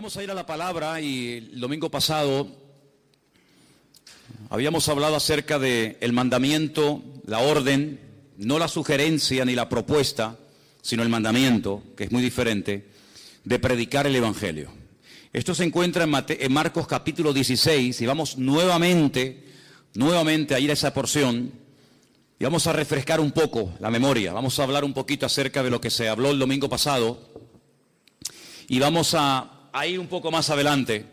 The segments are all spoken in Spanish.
Vamos a ir a la palabra y el domingo pasado habíamos hablado acerca del mandamiento, la orden, no la sugerencia ni la propuesta, sino el mandamiento, que es muy diferente, de predicar el Evangelio. Esto se encuentra en Marcos capítulo 16 y vamos nuevamente a ir a esa porción y vamos a refrescar un poco la memoria. Vamos a hablar un poquito acerca de lo que se habló el domingo pasado y vamos a ir un poco más adelante,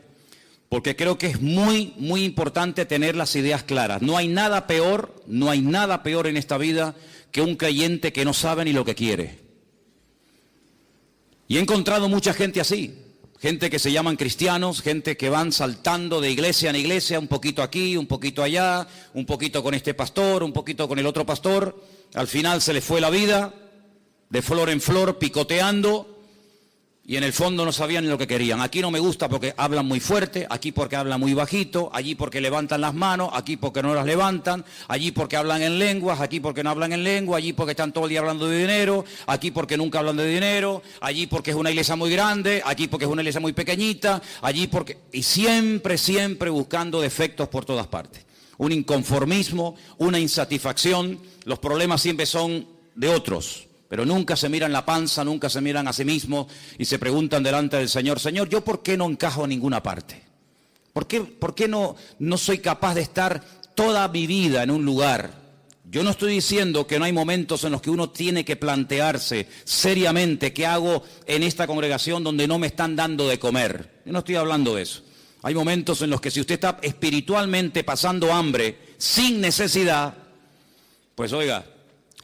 porque creo que es muy importante tener las ideas claras. No hay nada peor en esta vida que un creyente que no sabe ni lo que quiere. Y he encontrado mucha gente así, gente que se llaman cristianos, gente que van saltando de iglesia en iglesia, un poquito aquí, un poquito allá, un poquito con este pastor, un poquito con el otro pastor. Al final se les fue la vida, de flor en flor, picoteando, y en el fondo no sabían ni lo que querían. Aquí no me gusta porque hablan muy fuerte, aquí porque hablan muy bajito, allí porque levantan las manos, aquí porque no las levantan, allí porque hablan en lenguas, aquí porque no hablan en lengua, allí porque están todo el día hablando de dinero, aquí porque nunca hablan de dinero, allí porque es una iglesia muy grande, aquí porque es una iglesia muy pequeñita, allí porque... Y siempre buscando defectos por todas partes. Un inconformismo, una insatisfacción, los problemas siempre son de otros. Pero nunca se miran la panza, nunca se miran a sí mismos y se preguntan delante del Señor: Señor, ¿yo por qué no encajo en ninguna parte? ¿Por qué no soy capaz de estar toda mi vida en un lugar? Yo no estoy diciendo que no hay momentos en los que uno tiene que plantearse seriamente qué hago en esta congregación donde no me están dando de comer. Yo no estoy hablando de eso. Hay momentos en los que si usted está espiritualmente pasando hambre, sin necesidad, pues oiga,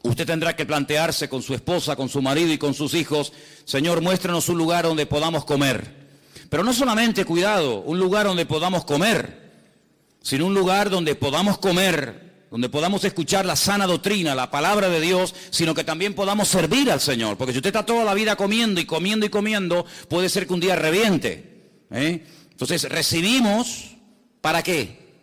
usted tendrá que plantearse con su esposa, con su marido y con sus hijos: Señor, muéstranos un lugar donde podamos comer. Pero no solamente, cuidado, un lugar donde podamos comer, sino un lugar donde podamos comer, donde podamos escuchar la sana doctrina, la palabra de Dios, sino que también podamos servir al Señor. Porque si usted está toda la vida comiendo y comiendo y comiendo, puede ser que un día reviente. Entonces, recibimos, ¿para qué?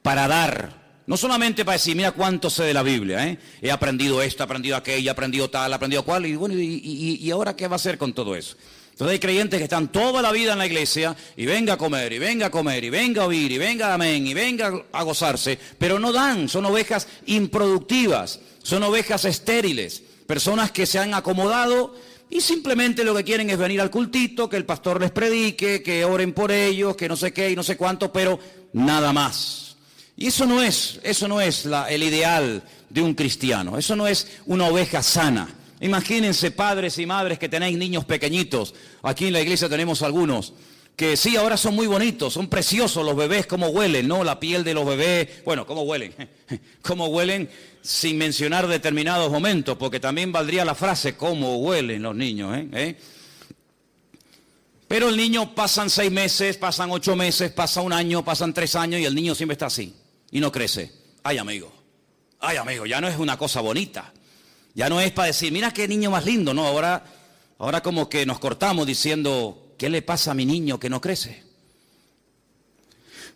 Para dar. No solamente para decir, mira cuánto sé de la Biblia, he aprendido esto, he aprendido aquello, he aprendido tal, he aprendido cual, y bueno, ¿y ahora qué va a hacer con todo eso? Entonces hay creyentes que están toda la vida en la iglesia, y venga a comer, y venga a comer, y venga a oír, y venga amén, y venga a gozarse, pero no dan, son ovejas improductivas, son ovejas estériles, personas que se han acomodado y simplemente lo que quieren es venir al cultito, que el pastor les predique, que oren por ellos, que no sé qué y no sé cuánto, pero nada más. Y eso no es el ideal de un cristiano, eso no es una oveja sana. Imagínense, padres y madres que tenéis niños pequeñitos, aquí en la iglesia tenemos algunos, que sí, ahora son muy bonitos, son preciosos los bebés, cómo huelen, ¿no? La piel de los bebés, bueno, cómo huelen sin mencionar determinados momentos, porque también valdría la frase, cómo huelen los niños, Pero el niño pasan 6 meses, pasan 8 meses, pasa 1 año, pasan 3 años y el niño siempre está así. Y no crece. Ay amigo, ya no es una cosa bonita. Ya no es para decir, mira qué niño más lindo, no, ahora como que nos cortamos diciendo, ¿qué le pasa a mi niño que no crece?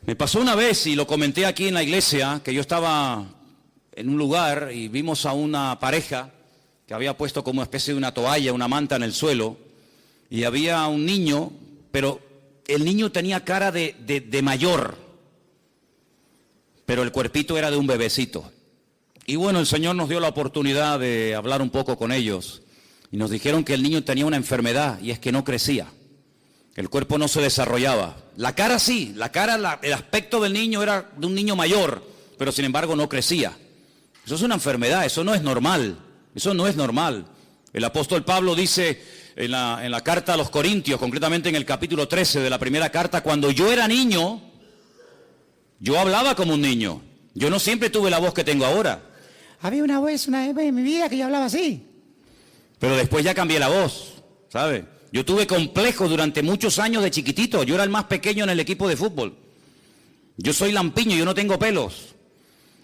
Me pasó una vez y lo comenté aquí en la iglesia, que yo estaba en un lugar y vimos a una pareja que había puesto como una especie de una toalla, una manta en el suelo, y había un niño, pero el niño tenía cara de mayor, pero el cuerpito era de un bebecito. Y bueno, el Señor nos dio la oportunidad de hablar un poco con ellos. Y nos dijeron que el niño tenía una enfermedad, y es que no crecía. El cuerpo no se desarrollaba. La cara sí, el aspecto del niño era de un niño mayor, pero sin embargo no crecía. Eso es una enfermedad, eso no es normal. Eso no es normal. El apóstol Pablo dice en la carta a los Corintios, concretamente en el capítulo 13 de la primera carta: cuando yo era niño, yo hablaba como un niño. Yo no siempre tuve la voz que tengo ahora. Había una vez en mi vida que yo hablaba así. Pero después ya cambié la voz, ¿sabe? Yo tuve complejos durante muchos años de chiquitito. Yo era el más pequeño en el equipo de fútbol. Yo soy lampiño, yo no tengo pelos.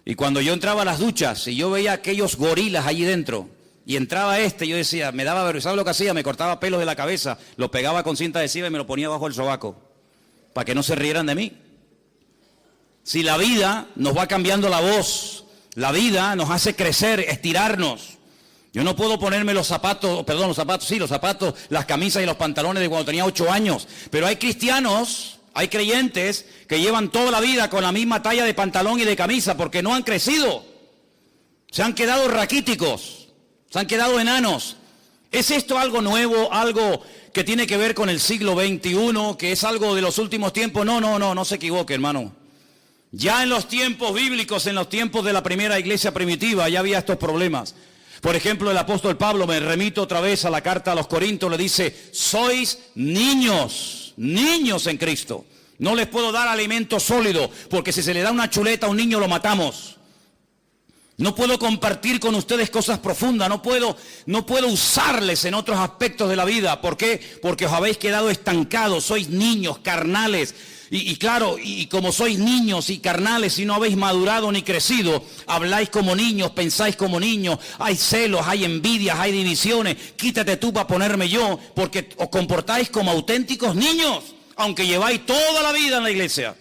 Y cuando yo entraba a las duchas y yo veía aquellos gorilas allí dentro, y entraba yo decía, me daba vergüenza. ¿Sabes lo que hacía? Me cortaba pelos de la cabeza, lo pegaba con cinta adhesiva y me lo ponía bajo el sobaco, para que no se rieran de mí. Si la vida nos va cambiando la voz, la vida nos hace crecer, estirarnos, Yo no puedo ponerme los zapatos, las camisas y los pantalones de cuando tenía 8 años. Pero hay cristianos, hay creyentes que llevan toda la vida con la misma talla de pantalón y de camisa porque no han crecido. Se han quedado raquíticos, se han quedado enanos. ¿Es esto algo nuevo, algo que tiene que ver con el siglo XXI, que es algo de los últimos tiempos? No se equivoque, hermano. Ya en los tiempos bíblicos, en los tiempos de la primera iglesia primitiva, ya había estos problemas. Por ejemplo, el apóstol Pablo, me remito otra vez a la carta a los Corintios, le dice, sois niños en Cristo. No les puedo dar alimento sólido, porque si se le da una chuleta a un niño lo matamos. No puedo compartir con ustedes cosas profundas, no puedo usarles en otros aspectos de la vida. ¿Por qué? Porque os habéis quedado estancados, sois niños, carnales. Y claro, y como sois niños y carnales y no habéis madurado ni crecido, habláis como niños, pensáis como niños, hay celos, hay envidias, hay divisiones. Quítate tú para ponerme yo, porque os comportáis como auténticos niños, aunque lleváis toda la vida en la iglesia.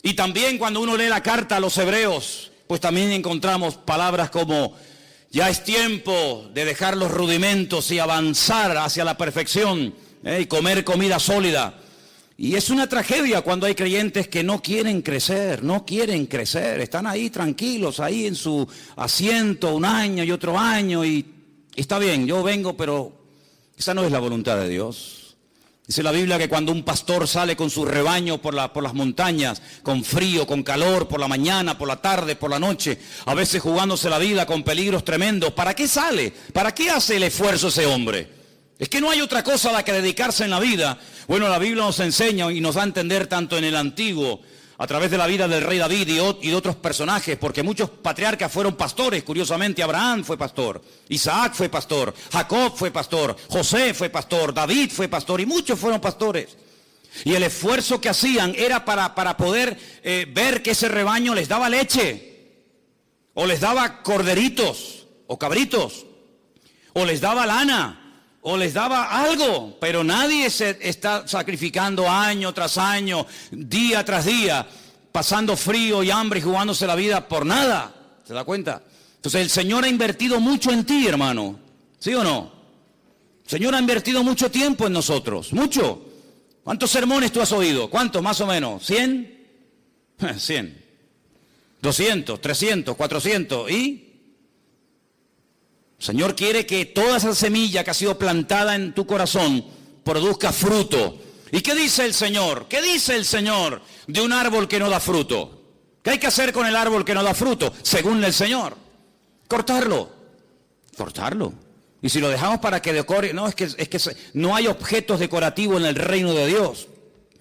Y también cuando uno lee la carta a los hebreos, pues también encontramos palabras como, ya es tiempo de dejar los rudimentos y avanzar hacia la perfección, y comer comida sólida. Y es una tragedia cuando hay creyentes que no quieren crecer, están ahí tranquilos, ahí en su asiento un año y otro año, y está bien, yo vengo, pero esa no es la voluntad de Dios. Dice la Biblia que cuando un pastor sale con su rebaño por las montañas, con frío, con calor, por la mañana, por la tarde, por la noche, a veces jugándose la vida con peligros tremendos, ¿para qué sale? ¿Para qué hace el esfuerzo ese hombre? Es que no hay otra cosa a la que dedicarse en la vida. Bueno, la Biblia nos enseña y nos da a entender tanto en el Antiguo, a través de la vida del rey David y de otros personajes, porque muchos patriarcas fueron pastores. Curiosamente, Abraham fue pastor, Isaac fue pastor, Jacob fue pastor, José fue pastor, David fue pastor y muchos fueron pastores. Y el esfuerzo que hacían era para poder ver que ese rebaño les daba leche, o les daba corderitos, o cabritos, o les daba lana, o les daba algo, pero nadie se está sacrificando año tras año, día tras día, pasando frío y hambre y jugándose la vida por nada. ¿Se da cuenta? Entonces el Señor ha invertido mucho en ti, hermano. ¿Sí o no? El Señor ha invertido mucho tiempo en nosotros, mucho. ¿Cuántos sermones tú has oído? ¿Cuántos más o menos? ¿100? 100. 200, 300, 400 y... El Señor quiere que toda esa semilla que ha sido plantada en tu corazón produzca fruto. ¿Y qué dice el Señor? ¿Qué dice el Señor de un árbol que no da fruto? ¿Qué hay que hacer con el árbol que no da fruto? Según el Señor. Cortarlo. Y si lo dejamos para que decore, no, es que no hay objetos decorativos en el reino de Dios.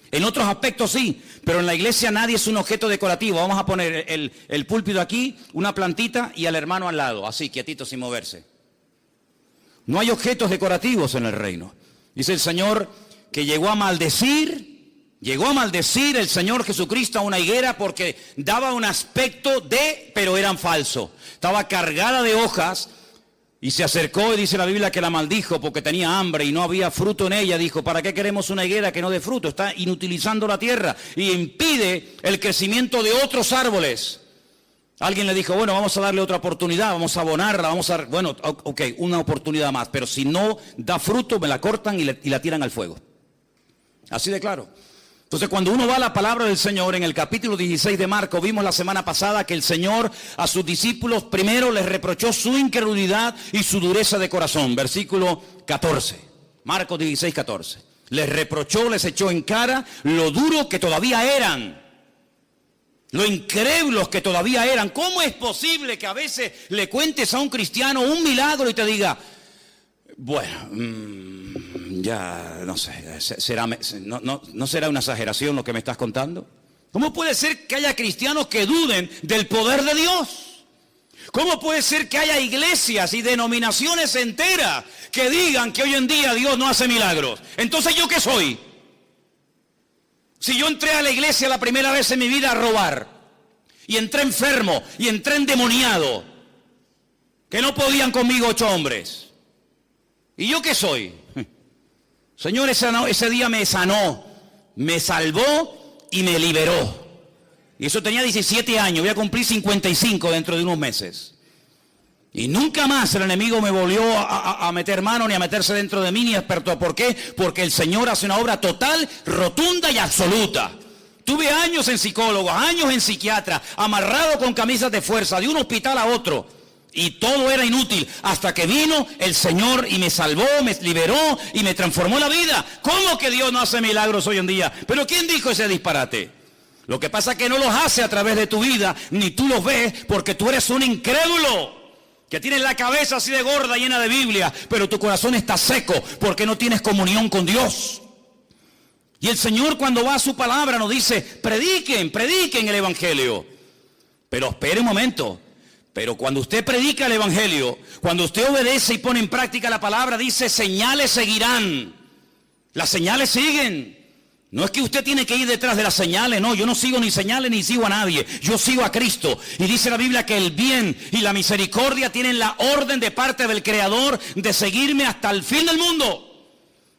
En otros aspectos sí, pero en la iglesia nadie es un objeto decorativo. Vamos a poner el púlpito aquí, una plantita y al hermano al lado, así, quietito, sin moverse. No hay objetos decorativos en el reino. Dice el Señor que llegó a maldecir el Señor Jesucristo a una higuera porque daba un aspecto pero eran falsos. Estaba cargada de hojas y se acercó y dice la Biblia que la maldijo porque tenía hambre y no había fruto en ella. Dijo, ¿para qué queremos una higuera que no dé fruto? Está inutilizando la tierra y impide el crecimiento de otros árboles. Alguien le dijo, bueno, vamos a darle otra oportunidad, vamos a abonarla, bueno, ok, una oportunidad más, pero si no da fruto, me la cortan y la tiran al fuego. Así de claro. Entonces, cuando uno va a la palabra del Señor, en el capítulo 16 de Marcos, vimos la semana pasada que el Señor a sus discípulos primero les reprochó su incredulidad y su dureza de corazón. Versículo 14, Marcos 16, 14. Les reprochó, les echó en cara lo duro que todavía eran. Lo incrédulos que todavía eran. ¿Cómo es posible que a veces le cuentes a un cristiano un milagro y te diga, bueno, ya no sé, no será una exageración lo que me estás contando? ¿Cómo puede ser que haya cristianos que duden del poder de Dios? ¿Cómo puede ser que haya iglesias y denominaciones enteras que digan que hoy en día Dios no hace milagros? Entonces, ¿yo qué soy? Si yo entré a la iglesia la primera vez en mi vida a robar, y entré enfermo, y entré endemoniado, que no podían conmigo 8 hombres. ¿Y yo qué soy? Señor, ese día me sanó, me salvó y me liberó. Y eso tenía 17 años, voy a cumplir 55 dentro de unos meses. Y nunca más el enemigo me volvió a meter mano ni a meterse dentro de mí ni experto. ¿Por qué? Porque el Señor hace una obra total, rotunda y absoluta. Tuve años en psicólogo, años en psiquiatra, amarrado con camisas de fuerza, de un hospital a otro. Y todo era inútil, hasta que vino el Señor y me salvó, me liberó y me transformó la vida. ¿Cómo que Dios no hace milagros hoy en día? ¿Pero quién dijo ese disparate? Lo que pasa es que no los hace a través de tu vida, ni tú los ves, porque tú eres un incrédulo. Que tienes la cabeza así de gorda, llena de Biblia, pero tu corazón está seco porque no tienes comunión con Dios. Y el Señor, cuando va a su palabra, nos dice: prediquen el Evangelio. Pero espere un momento. Pero cuando usted predica el Evangelio, cuando usted obedece y pone en práctica la palabra, dice: señales seguirán. Las señales siguen. No es que usted tiene que ir detrás de las señales, no, yo no sigo ni señales ni sigo a nadie, yo sigo a Cristo. Y dice la Biblia que el bien y la misericordia tienen la orden de parte del Creador de seguirme hasta el fin del mundo.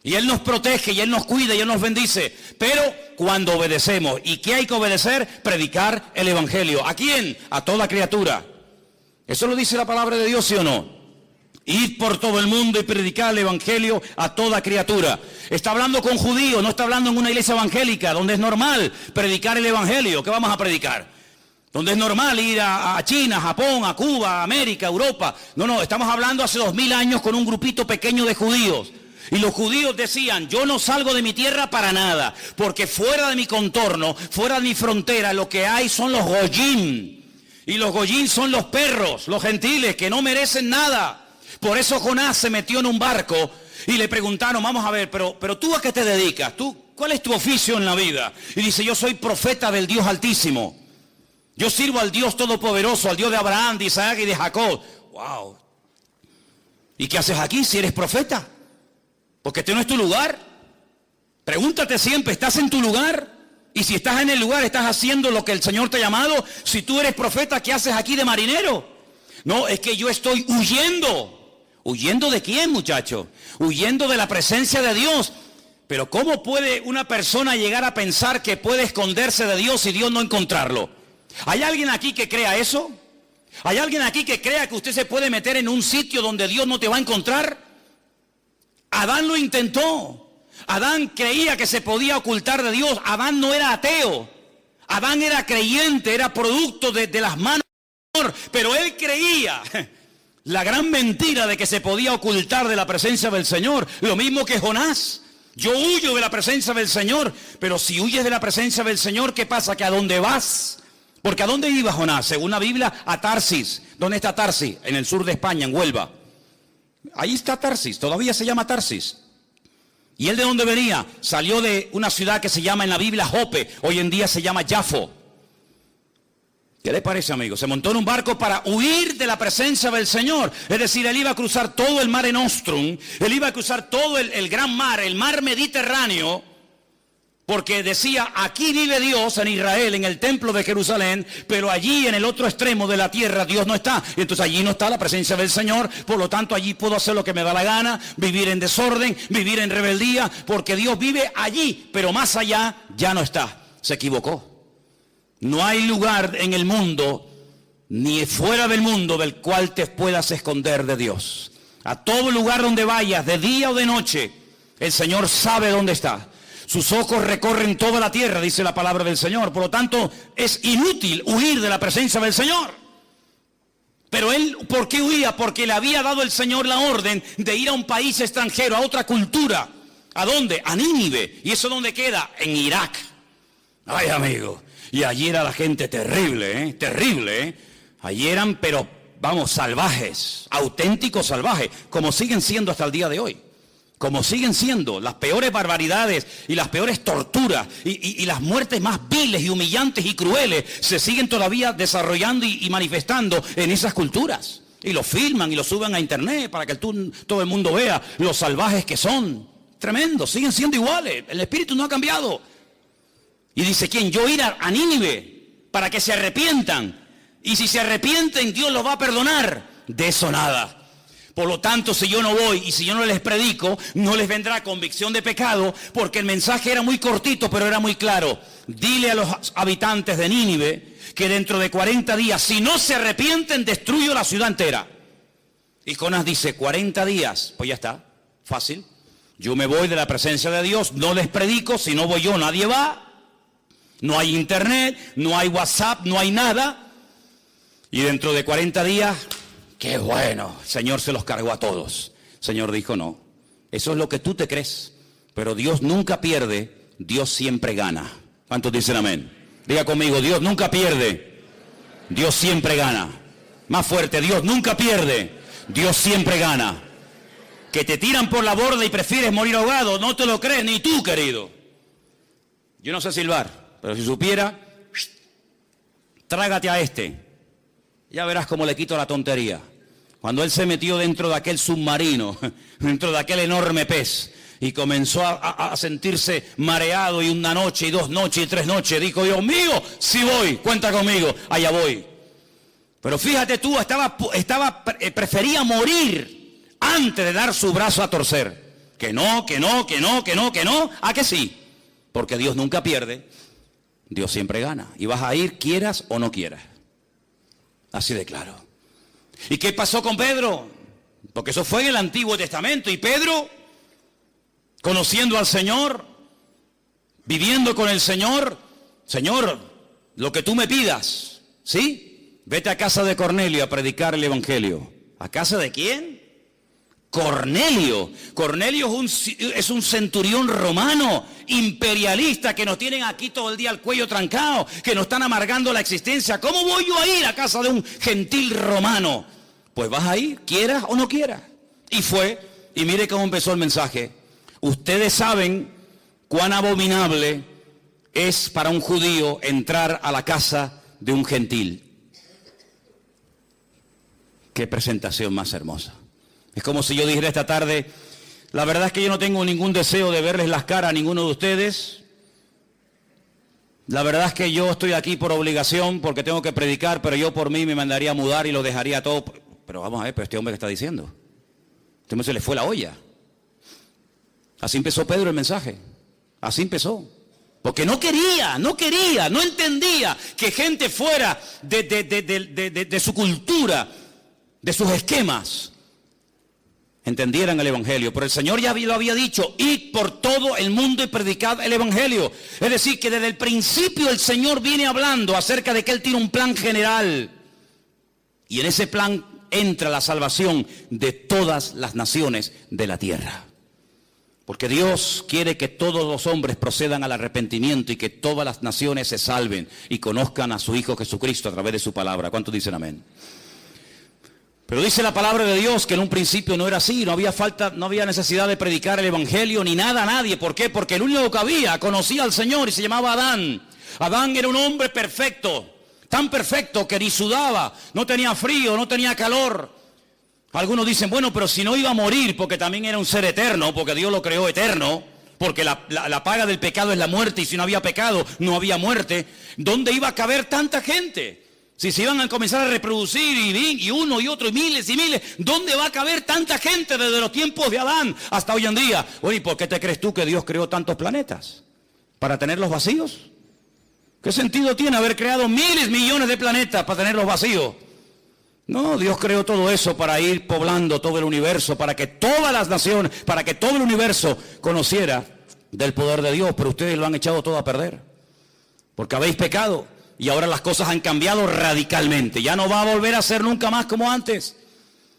Y Él nos protege, y Él nos cuida, y Él nos bendice. Pero cuando obedecemos, ¿y qué hay que obedecer? Predicar el Evangelio. ¿A quién? A toda criatura. ¿Eso lo dice la palabra de Dios, sí o no? Id por todo el mundo y predicar el Evangelio a toda criatura. Está hablando con judíos, no está hablando en una iglesia evangélica, donde es normal predicar el Evangelio. ¿Qué vamos a predicar? Donde es normal ir a China, Japón, a Cuba, a América, a Europa. No, estamos hablando hace 2000 años con un grupito pequeño de judíos. Y los judíos decían: yo no salgo de mi tierra para nada, porque fuera de mi contorno, fuera de mi frontera, lo que hay son los goyim. Y los goyim son los perros, los gentiles, que no merecen nada. Por eso Jonás se metió en un barco y le preguntaron: vamos a ver, pero ¿tú a qué te dedicas? ¿Cuál es tu oficio en la vida? Y dice: yo soy profeta del Dios Altísimo. Yo sirvo al Dios Todopoderoso, al Dios de Abraham, de Isaac y de Jacob. ¡Wow! ¿Y qué haces aquí si eres profeta? Porque este no es tu lugar. Pregúntate siempre: ¿estás en tu lugar? Y si estás en el lugar, ¿estás haciendo lo que el Señor te ha llamado? Si tú eres profeta, ¿qué haces aquí de marinero? No, es que yo estoy huyendo. ¿Huyendo de quién, muchacho? Huyendo de la presencia de Dios. Pero ¿cómo puede una persona llegar a pensar que puede esconderse de Dios y Dios no encontrarlo? ¿Hay alguien aquí que crea eso? ¿Hay alguien aquí que crea que usted se puede meter en un sitio donde Dios no te va a encontrar? Adán lo intentó. Adán creía que se podía ocultar de Dios. Adán no era ateo. Adán era creyente, era producto de las manos del Señor. Pero él creía la gran mentira de que se podía ocultar de la presencia del Señor. Lo mismo que Jonás. Yo huyo de la presencia del Señor. Pero si huyes de la presencia del Señor, ¿qué pasa? ¿Que a dónde vas? Porque ¿a dónde iba Jonás? Según la Biblia, a Tarsis. ¿Dónde está Tarsis? En el sur de España, en Huelva. Ahí está Tarsis, todavía se llama Tarsis. ¿Y él de dónde venía? Salió de una ciudad que se llama en la Biblia Jope. Hoy en día se llama Jafo. ¿Qué le parece, amigo? Se montó en un barco para huir de la presencia del Señor. Es decir, él iba a cruzar todo el Mare Nostrum. Él iba a cruzar todo el gran mar, el mar Mediterráneo. Porque decía: aquí vive Dios en Israel, en el templo de Jerusalén, pero allí en el otro extremo de la tierra Dios no está. Y entonces allí no está la presencia del Señor, por lo tanto allí puedo hacer lo que me da la gana, vivir en desorden, vivir en rebeldía, porque Dios vive allí, pero más allá ya no está. Se equivocó. No hay lugar en el mundo, ni fuera del mundo, del cual te puedas esconder de Dios. A todo lugar donde vayas, de día o de noche, el Señor sabe dónde está. Sus ojos recorren toda la tierra, dice la palabra del Señor. Por lo tanto, es inútil huir de la presencia del Señor. Pero él, ¿por qué huía? Porque le había dado el Señor la orden de ir a un país extranjero, a otra cultura. ¿A dónde? A Nínive. ¿Y eso dónde queda? En Irak. Ay, amigo. Y allí era la gente terrible, terrible. Allí eran, pero vamos, salvajes, auténticos salvajes, como siguen siendo hasta el día de hoy. Como siguen siendo las peores barbaridades y las peores torturas y las muertes más viles y humillantes y crueles se siguen todavía desarrollando y manifestando en esas culturas. Y lo filman y lo suben a internet para que todo el mundo vea los salvajes que son. Tremendo, siguen siendo iguales. El espíritu no ha cambiado. Y dice, ¿quién? Yo ir a Nínive para que se arrepientan. Y si se arrepienten, Dios los va a perdonar. De eso nada. Por lo tanto, si yo no voy y si yo no les predico, no les vendrá convicción de pecado, porque el mensaje era muy cortito, pero era muy claro. Dile a los habitantes de Nínive que dentro de 40 días, si no se arrepienten, destruyo la ciudad entera. Y Jonás dice, 40 días, pues ya está, fácil. Yo me voy de la presencia de Dios, no les predico, si no voy yo nadie va. No hay internet, no hay WhatsApp, no hay nada. Y dentro de 40 días, qué bueno, el Señor se los cargó a todos. El Señor dijo, no, eso es lo que tú te crees. Pero Dios nunca pierde, Dios siempre gana. ¿Cuántos dicen amén? Diga conmigo, Dios nunca pierde, Dios siempre gana. Más fuerte, Dios nunca pierde, Dios siempre gana. Que te tiran por la borda y prefieres morir ahogado, no te lo crees ni tú, querido. Yo no sé silbar, pero si supiera, trágate a este. Ya verás cómo le quito la tontería. Cuando él se metió dentro de aquel submarino, dentro de aquel enorme pez, y comenzó a sentirse mareado, y una noche, y 2 noches, y 3 noches, dijo, Dios mío, sí voy, cuenta conmigo, allá voy. Pero fíjate tú, prefería morir antes de dar su brazo a torcer. Que no, ¿a que sí? Porque Dios nunca pierde, Dios siempre gana. Y vas a ir, quieras o no quieras. Así de claro. ¿Y qué pasó con Pedro? Porque eso fue en el Antiguo Testamento. Y Pedro, conociendo al Señor, viviendo con el Señor, Señor, lo que tú me pidas, ¿sí? Vete a casa de Cornelio a predicar el Evangelio. ¿A casa de quién? Cornelio. Cornelio es un centurión romano, imperialista, que nos tienen aquí todo el día el cuello trancado, que nos están amargando la existencia. ¿Cómo voy yo a ir a casa de un gentil romano? Pues vas a ir, quieras o no quieras. Y fue, y mire cómo empezó el mensaje. Ustedes saben cuán abominable es para un judío entrar a la casa de un gentil. Qué presentación más hermosa. Es como si yo dijera esta tarde, la verdad es que yo no tengo ningún deseo de verles las caras a ninguno de ustedes. La verdad es que yo estoy aquí por obligación, porque tengo que predicar, pero yo por mí me mandaría a mudar y lo dejaría todo. Pero vamos a ver, pero este hombre que está diciendo. Este hombre se le fue la olla. Así empezó Pedro el mensaje. Así empezó. Porque no entendía que gente fuera de su cultura, de sus esquemas, entendieran el Evangelio. Pero el Señor ya lo había dicho, id por todo el mundo y predicad el Evangelio. Es decir, que desde el principio el Señor viene hablando acerca de que Él tiene un plan general. Y en ese plan entra la salvación de todas las naciones de la tierra. Porque Dios quiere que todos los hombres procedan al arrepentimiento y que todas las naciones se salven y conozcan a su Hijo Jesucristo a través de su palabra. ¿Cuántos dicen amén? Pero dice la palabra de Dios que en un principio no era así, no había necesidad de predicar el Evangelio ni nada a nadie. ¿Por qué? Porque el único que conocía al Señor y se llamaba Adán. Adán era un hombre perfecto, tan perfecto que ni sudaba, no tenía frío, no tenía calor. Algunos dicen, bueno, pero si no iba a morir, porque también era un ser eterno, porque Dios lo creó eterno, porque la paga del pecado es la muerte, y si no había pecado, no había muerte. ¿Dónde iba a caber tanta gente? Si se iban a comenzar a reproducir, y uno y otro, y miles, ¿dónde va a caber tanta gente desde los tiempos de Adán hasta hoy en día? Oye, ¿por qué te crees tú que Dios creó tantos planetas? ¿Para tenerlos vacíos? ¿Qué sentido tiene haber creado miles, millones de planetas para tenerlos vacíos? No, Dios creó todo eso para ir poblando todo el universo, para que todas las naciones, para que todo el universo conociera del poder de Dios. Pero ustedes lo han echado todo a perder, porque habéis pecado y ahora las cosas han cambiado radicalmente. Ya no va a volver a ser nunca más como antes.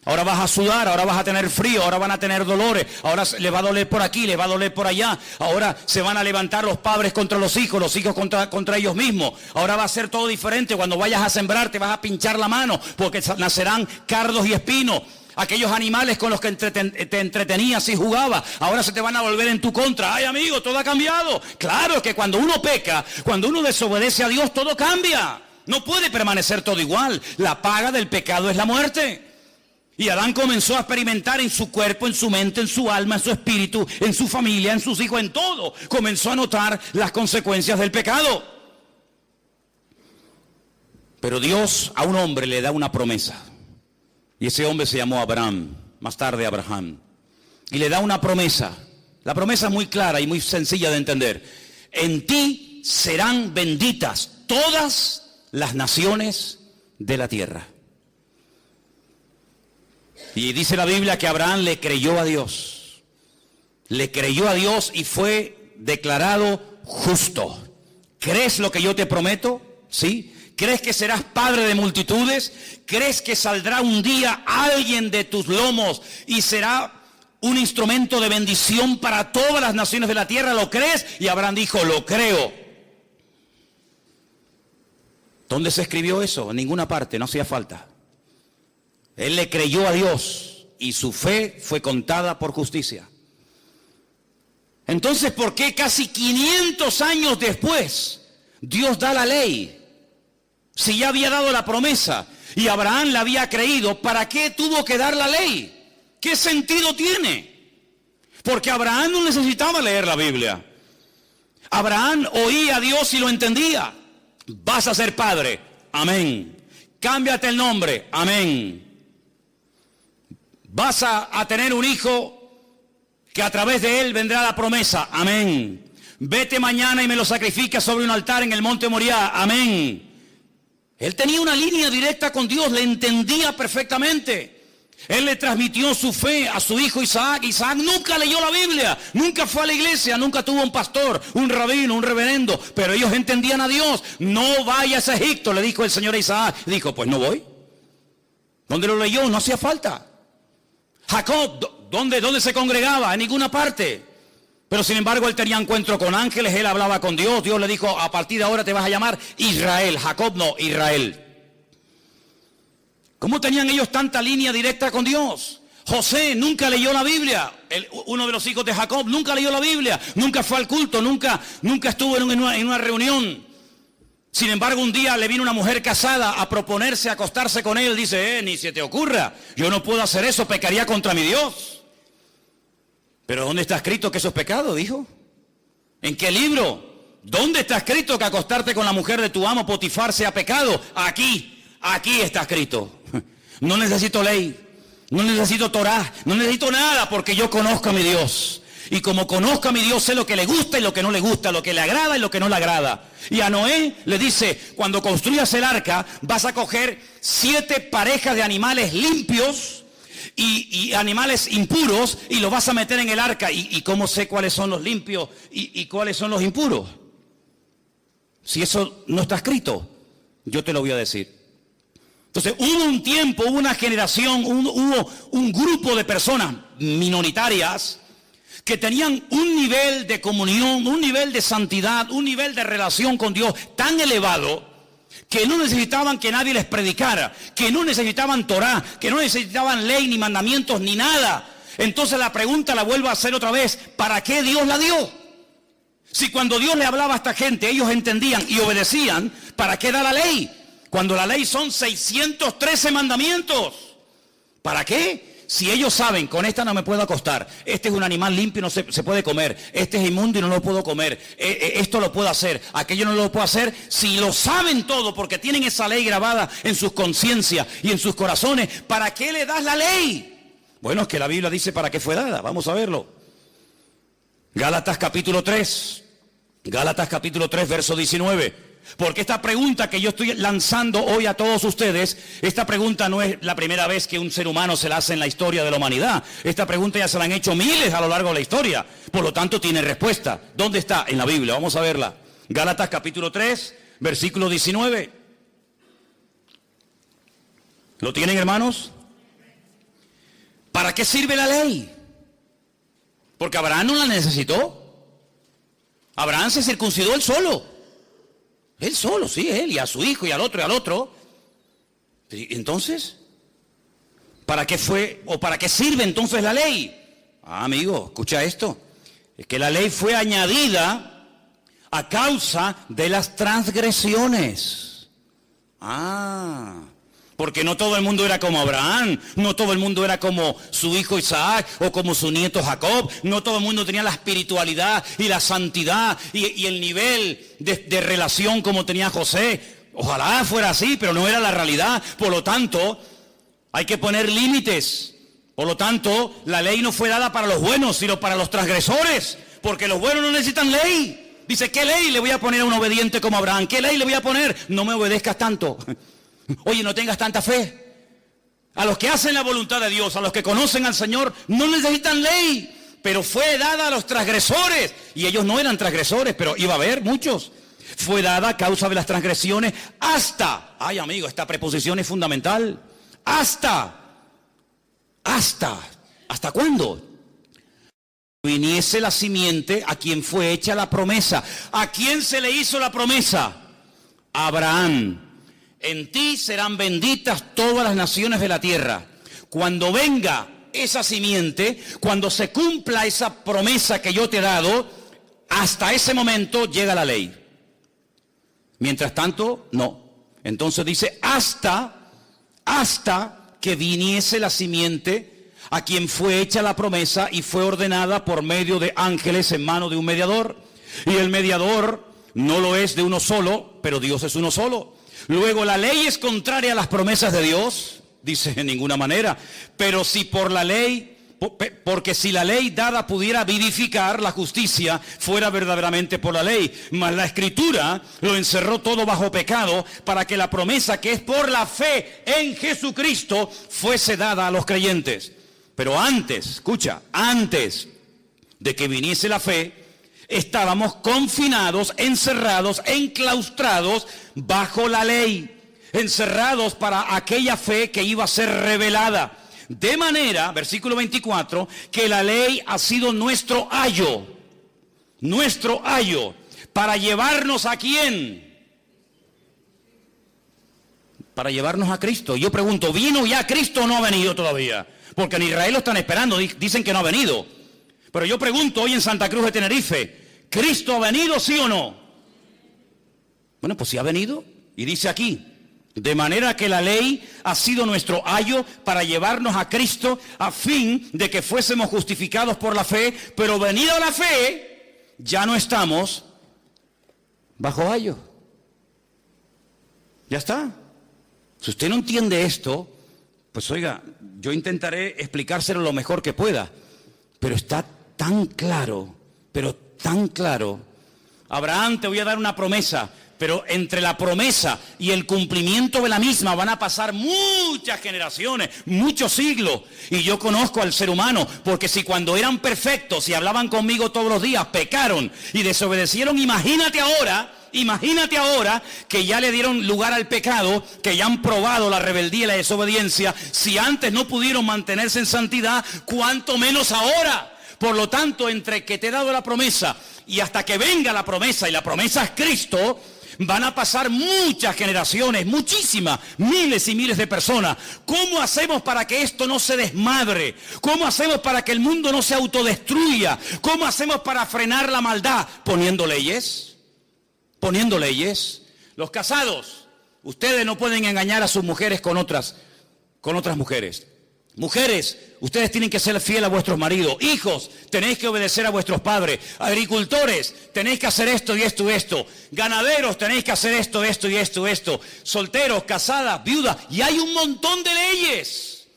Ahora vas a sudar, ahora vas a tener frío, ahora van a tener dolores, ahora les va a doler por aquí, les va a doler por allá. Ahora se van a levantar los padres contra los hijos contra ellos mismos. Ahora va a ser todo diferente. Cuando vayas a sembrar te vas a pinchar la mano, porque nacerán cardos y espinos. Aquellos animales con los que te entretenías y jugabas, ahora se te van a volver en tu contra. Ay, amigo, todo ha cambiado. Claro, es que cuando uno peca, cuando uno desobedece a Dios, todo cambia. No puede permanecer todo igual. La paga del pecado es la muerte. Y Adán comenzó a experimentar en su cuerpo, en su mente, en su alma, en su espíritu, en su familia, en sus hijos, en todo. Comenzó a notar las consecuencias del pecado. Pero Dios a un hombre le da una promesa. Y ese hombre se llamó Abraham, más tarde Abraham. Y le da una promesa. La promesa es muy clara y muy sencilla de entender. En ti serán benditas todas las naciones de la tierra. Y dice la Biblia que Abraham le creyó a Dios. Le creyó a Dios y fue declarado justo. ¿Crees lo que yo te prometo? ¿Sí? ¿Crees que serás padre de multitudes? ¿Crees que saldrá un día alguien de tus lomos y será un instrumento de bendición para todas las naciones de la tierra? ¿Lo crees? Y Abraham dijo, lo creo. ¿Dónde se escribió eso? En ninguna parte, no hacía falta. Él le creyó a Dios y su fe fue contada por justicia. Entonces, ¿por qué casi 500 años después Dios da la ley? Si ya había dado la promesa y Abraham la había creído, ¿para qué tuvo que dar la ley? ¿Qué sentido tiene? Porque Abraham no necesitaba leer la Biblia. Abraham oía a Dios y lo entendía. Vas a ser padre, amén. Cámbiate el nombre, amén. Vas a tener un hijo que a través de él vendrá la promesa, amén. Vete mañana y me lo sacrificas sobre un altar en el monte Moriah, amén. Él tenía una línea directa con Dios, le entendía perfectamente. Él le transmitió su fe a su hijo Isaac. Isaac nunca leyó la Biblia, nunca fue a la iglesia, nunca tuvo un pastor, un rabino, un reverendo, pero ellos entendían a Dios. No vayas a Egipto, le dijo el Señor a Isaac. Dijo, pues no voy. ¿Dónde lo leyó? No hacía falta. Jacob, ¿dónde se congregaba? En ninguna parte. Pero sin embargo él tenía encuentro con ángeles, él hablaba con Dios. Dios le dijo, a partir de ahora te vas a llamar Israel. Jacob no, Israel. ¿Cómo tenían ellos tanta línea directa con Dios? José nunca leyó la Biblia. Uno de los hijos de Jacob nunca leyó la Biblia. Nunca fue al culto, nunca estuvo en una reunión. Sin embargo, un día le vino una mujer casada a proponerse acostarse con él. Dice, ni se te ocurra, yo no puedo hacer eso, pecaría contra mi Dios. Pero ¿dónde está escrito que eso es pecado? Dijo. ¿En qué libro? ¿Dónde está escrito que acostarte con la mujer de tu amo Potifar sea pecado? Aquí está escrito. No necesito ley, no necesito Torah, no necesito nada porque yo conozco a mi Dios. Y como conozco a mi Dios, sé lo que le gusta y lo que no le gusta, lo que le agrada y lo que no le agrada. Y a Noé le dice, cuando construyas el arca, vas a coger 7 parejas de animales limpios y animales impuros y los vas a meter en el arca. ¿Y cómo sé cuáles son los limpios y cuáles son los impuros? Si eso no está escrito, yo te lo voy a decir. Entonces hubo un tiempo, hubo una generación, hubo un grupo de personas minoritarias que tenían un nivel de comunión, un nivel de santidad, un nivel de relación con Dios tan elevado que no necesitaban que nadie les predicara, que no necesitaban Torah, que no necesitaban ley, ni mandamientos, ni nada. Entonces la pregunta la vuelvo a hacer otra vez, ¿para qué Dios la dio? Si cuando Dios le hablaba a esta gente, ellos entendían y obedecían, ¿para qué da la ley? Cuando la ley son 613 mandamientos. ¿Para qué? Si ellos saben, con esta no me puedo acostar, este es un animal limpio y no se puede comer, este es inmundo y no lo puedo comer, esto lo puedo hacer, aquello no lo puedo hacer. Si lo saben todo porque tienen esa ley grabada en sus conciencias y en sus corazones, ¿para qué le das la ley? Bueno, es que la Biblia dice para qué fue dada, vamos a verlo. Gálatas capítulo 3, verso 19. Porque esta pregunta que yo estoy lanzando hoy a todos ustedes, esta pregunta no es la primera vez que un ser humano se la hace en la historia de la humanidad. Esta pregunta ya se la han hecho miles a lo largo de la historia. Por lo tanto, tiene respuesta. ¿Dónde está? En la Biblia. Vamos a verla. Gálatas capítulo 3, versículo 19. ¿Lo tienen, hermanos? ¿Para qué sirve la ley? Porque Abraham no la necesitó. Abraham se circuncidó él solo. Él solo, sí, él, y a su hijo, y al otro, y al otro. Entonces, ¿para qué fue, o para qué sirve entonces la ley? Amigo, escucha esto. Es que la ley fue añadida a causa de las transgresiones. Porque no todo el mundo era como Abraham, no todo el mundo era como su hijo Isaac o como su nieto Jacob, no todo el mundo tenía la espiritualidad y la santidad y el nivel de relación como tenía José. Ojalá fuera así, pero no era la realidad. Por lo tanto, hay que poner límites. Por lo tanto, la ley no fue dada para los buenos, sino para los transgresores, porque los buenos no necesitan ley. Dice, ¿qué ley le voy a poner a un obediente como Abraham? ¿Qué ley le voy a poner? No me obedezcas tanto. Oye, no tengas tanta fe. A los que hacen la voluntad de Dios, a los que conocen al Señor, no necesitan ley. Pero fue dada a los transgresores. Y ellos no eran transgresores, pero iba a haber muchos. Fue dada a causa de las transgresiones hasta. Ay, amigo, esta preposición es fundamental. Hasta. ¿Hasta cuándo? Viniese la simiente a quien fue hecha la promesa. ¿A quién se le hizo la promesa? A Abraham. En ti serán benditas todas las naciones de la tierra. Cuando venga esa simiente, cuando se cumpla esa promesa que yo te he dado, hasta ese momento llega la ley. Mientras tanto, no. Entonces dice, hasta que viniese la simiente a quien fue hecha la promesa y fue ordenada por medio de ángeles en mano de un mediador. Y el mediador no lo es de uno solo, pero Dios es uno solo. Luego, ¿la ley es contraria a las promesas de Dios? Dice, en ninguna manera. Pero si por la ley, porque si la ley dada pudiera vivificar, la justicia fuera verdaderamente por la ley. Mas la Escritura lo encerró todo bajo pecado, para que la promesa que es por la fe en Jesucristo fuese dada a los creyentes. Pero antes, escucha, antes de que viniese la fe, estábamos confinados, encerrados, enclaustrados bajo la ley, encerrados para aquella fe que iba a ser revelada. De manera, versículo 24, que la ley ha sido nuestro ayo, para llevarnos ¿a quién? Para llevarnos a Cristo. Yo pregunto, ¿vino ya Cristo o no ha venido todavía? Porque en Israel lo están esperando, dicen que no ha venido. Pero yo pregunto hoy en Santa Cruz de Tenerife, ¿Cristo ha venido, sí o no? Bueno, pues sí ha venido. Y dice aquí, de manera que la ley ha sido nuestro ayo para llevarnos a Cristo, a fin de que fuésemos justificados por la fe. Pero venida la fe, ya no estamos bajo ayo. Ya está. Si usted no entiende esto, pues oiga, yo intentaré explicárselo lo mejor que pueda. Pero está tan claro, pero tan claro. Abraham, te voy a dar una promesa, pero entre la promesa y el cumplimiento de la misma van a pasar muchas generaciones, muchos siglos. Y yo conozco al ser humano, porque si cuando eran perfectos y hablaban conmigo todos los días, pecaron y desobedecieron, imagínate ahora que ya le dieron lugar al pecado, que ya han probado la rebeldía y la desobediencia. Si antes no pudieron mantenerse en santidad, ¿cuánto menos ahora? Por lo tanto, entre que te he dado la promesa y hasta que venga la promesa, y la promesa es Cristo, van a pasar muchas generaciones, muchísimas, miles y miles de personas. ¿Cómo hacemos para que esto no se desmadre? ¿Cómo hacemos para que el mundo no se autodestruya? ¿Cómo hacemos para frenar la maldad? Poniendo leyes. Los casados, ustedes no pueden engañar a sus mujeres con otras mujeres. Mujeres, ustedes tienen que ser fieles a vuestros maridos. Hijos, tenéis que obedecer a vuestros padres. Agricultores, tenéis que hacer esto y esto y esto. Ganaderos, tenéis que hacer esto y esto. Solteros, casadas, viudas. Y hay un montón de leyes.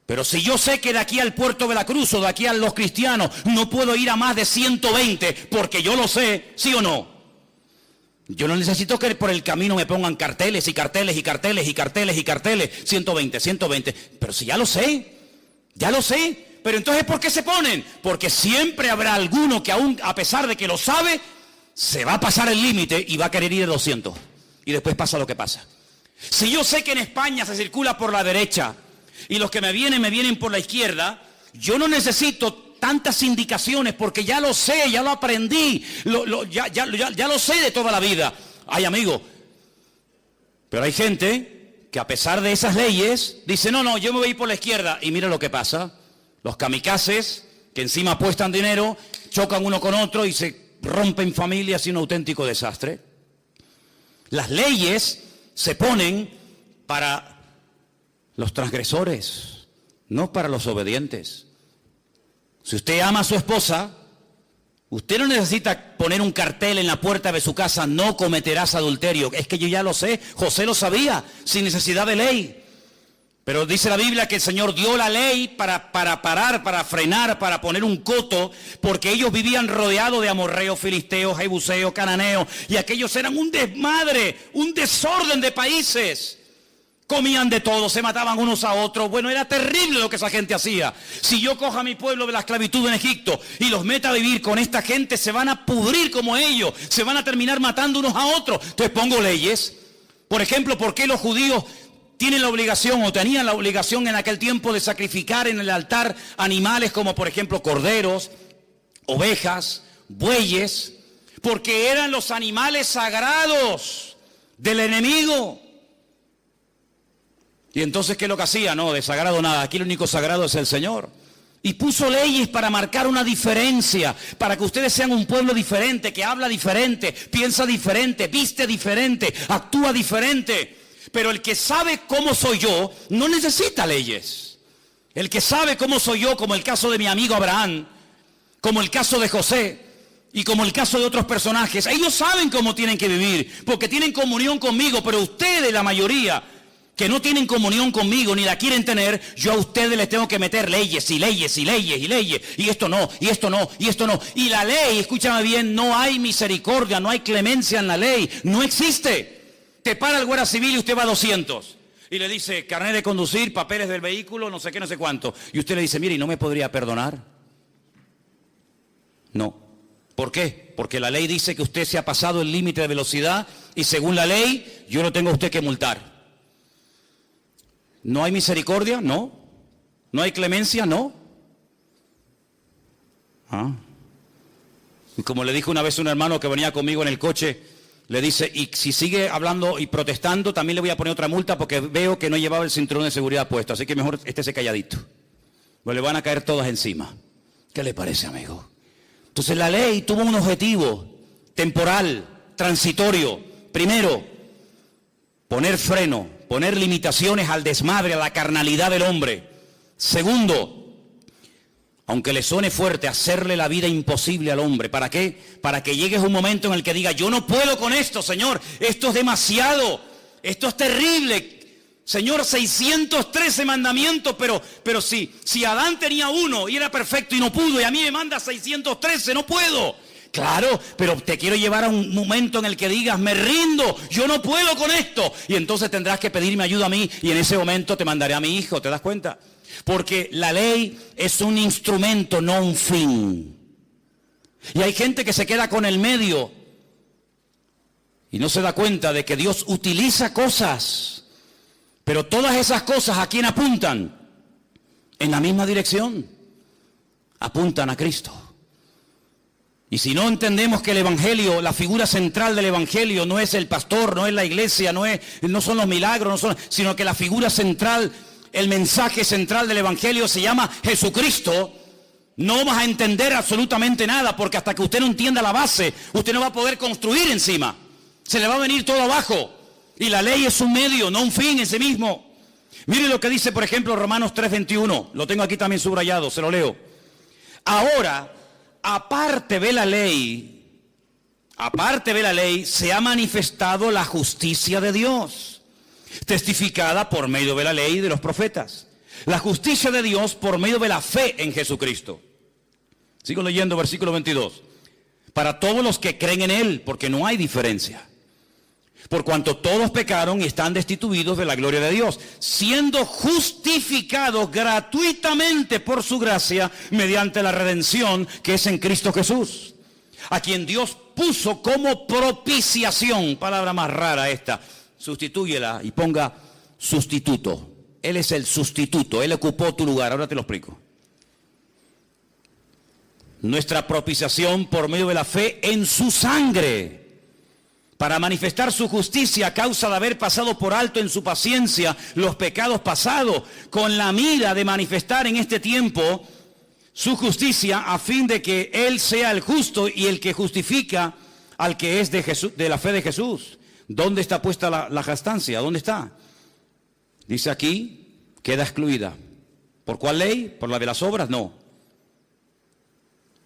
Pero si yo sé que de aquí al Puerto de la Cruz o de aquí a los cristianos no puedo ir a más de 120, porque yo lo sé, ¿sí o no? Yo no necesito que por el camino me pongan carteles y carteles y carteles y carteles y carteles. 120. Pero si ya lo sé. Pero entonces, ¿por qué se ponen? Porque siempre habrá alguno que aún, a pesar de que lo sabe, se va a pasar el límite y va a querer ir de 200. Y después pasa lo que pasa. Si yo sé que en España se circula por la derecha y los que me vienen por la izquierda, yo no necesito tantas indicaciones, porque ya lo sé, ya lo aprendí, ya lo sé de toda la vida. Ay, amigo, pero hay gente que a pesar de esas leyes dice, no, yo me voy a ir por la izquierda. Y mira lo que pasa, los kamikazes que encima apuestan dinero, chocan uno con otro y se rompen familias y un auténtico desastre. Las leyes se ponen para los transgresores, no para los obedientes. Si usted ama a su esposa, usted no necesita poner un cartel en la puerta de su casa, no cometerás adulterio. Es que yo ya lo sé, José lo sabía, sin necesidad de ley. Pero dice la Biblia que el Señor dio la ley para parar, para frenar, para poner un coto, porque ellos vivían rodeados de amorreos, filisteos, jebuseos, cananeos, y aquellos eran un desmadre, un desorden de países. comían de todo, se mataban unos a otros. Bueno, era terrible lo que esa gente hacía. Si yo cojo a mi pueblo de la esclavitud en Egipto y los meta a vivir con esta gente, se van a pudrir como ellos, se van a terminar matando unos a otros. Entonces pongo leyes. Por ejemplo, ¿por qué los judíos tienen la obligación o tenían la obligación en aquel tiempo de sacrificar en el altar animales como por ejemplo corderos, ovejas, bueyes? Porque eran los animales sagrados del enemigo. Y entonces, ¿qué es lo que hacía? No, de sagrado nada. Aquí el único sagrado es el Señor. Y puso leyes para marcar una diferencia, para que ustedes sean un pueblo diferente, que habla diferente, piensa diferente, viste diferente, actúa diferente. Pero el que sabe cómo soy yo, no necesita leyes. El que sabe cómo soy yo, como el caso de mi amigo Abraham, como el caso de José, y como el caso de otros personajes, ellos saben cómo tienen que vivir, porque tienen comunión conmigo, pero ustedes, la mayoría, que no tienen comunión conmigo ni la quieren tener, yo a ustedes les tengo que meter leyes y leyes y leyes y leyes, y esto no, y esto no, y esto no. Y la ley, escúchame bien, no hay misericordia, no hay clemencia en la ley, no existe. Te para el guardia civil y usted va a 200 y le dice carnet de conducir, papeles del vehículo, no sé qué, no sé cuánto, y usted le dice, mire, ¿y no me podría perdonar? No. ¿Por qué? Porque la ley dice que usted se ha pasado el límite de velocidad y según la ley yo lo tengo a usted que multar. ¿No hay misericordia? No. ¿No hay clemencia? No. Y como le dijo una vez un hermano que venía conmigo en el coche, le dice, y si sigue hablando y protestando, también le voy a poner otra multa porque veo que no llevaba el cinturón de seguridad puesto, así que mejor estése calladito. Pues le van a caer todas encima. ¿Qué le parece, amigo? Entonces la ley tuvo un objetivo temporal, transitorio. Primero, poner freno, poner limitaciones al desmadre, a la carnalidad del hombre. Segundo, aunque le suene fuerte, hacerle la vida imposible al hombre. ¿Para qué? Para que llegue un momento en el que diga, yo no puedo con esto, Señor, esto es demasiado, esto es terrible. Señor, 613 mandamientos, pero si Adán tenía uno y era perfecto y no pudo, y a mí me manda 613, no puedo. Claro, pero te quiero llevar a un momento en el que digas, me rindo, yo no puedo con esto. Y entonces tendrás que pedirme ayuda a mí y en ese momento te mandaré a mi hijo, ¿te das cuenta? Porque la ley es un instrumento, no un fin. Y hay gente que se queda con el medio y no se da cuenta de que Dios utiliza cosas. Pero todas esas cosas, ¿a quién apuntan? En la misma dirección. Apuntan a Cristo. Y si no entendemos que el Evangelio, la figura central del Evangelio no es el pastor, no es la iglesia, no son los milagros, sino que la figura central, el mensaje central del Evangelio se llama Jesucristo, no vamos a entender absolutamente nada, porque hasta que usted no entienda la base, usted no va a poder construir encima. Se le va a venir todo abajo. Y la ley es un medio, no un fin en sí mismo. Mire lo que dice, por ejemplo, Romanos 3:21. Lo tengo aquí también subrayado, se lo leo. Ahora, aparte de la ley, se ha manifestado la justicia de Dios, testificada por medio de la ley y de los profetas. La justicia de Dios por medio de la fe en Jesucristo. Sigo leyendo versículo 22. Para todos los que creen en Él, porque no hay diferencia. Por cuanto todos pecaron y están destituidos de la gloria de Dios, siendo justificados gratuitamente por su gracia mediante la redención que es en Cristo Jesús, a quien Dios puso como propiciación, palabra más rara esta, sustitúyela y ponga sustituto. Él es el sustituto, Él ocupó tu lugar, ahora te lo explico. Nuestra propiciación por medio de la fe en su sangre, para manifestar su justicia a causa de haber pasado por alto en su paciencia los pecados pasados, con la mira de manifestar en este tiempo su justicia, a fin de que Él sea el justo y el que justifica al que es de Jesús, de la fe de Jesús. ¿Dónde está puesta la jactancia? ¿Dónde está? Dice aquí, queda excluida. ¿Por cuál ley? ¿Por la de las obras? No,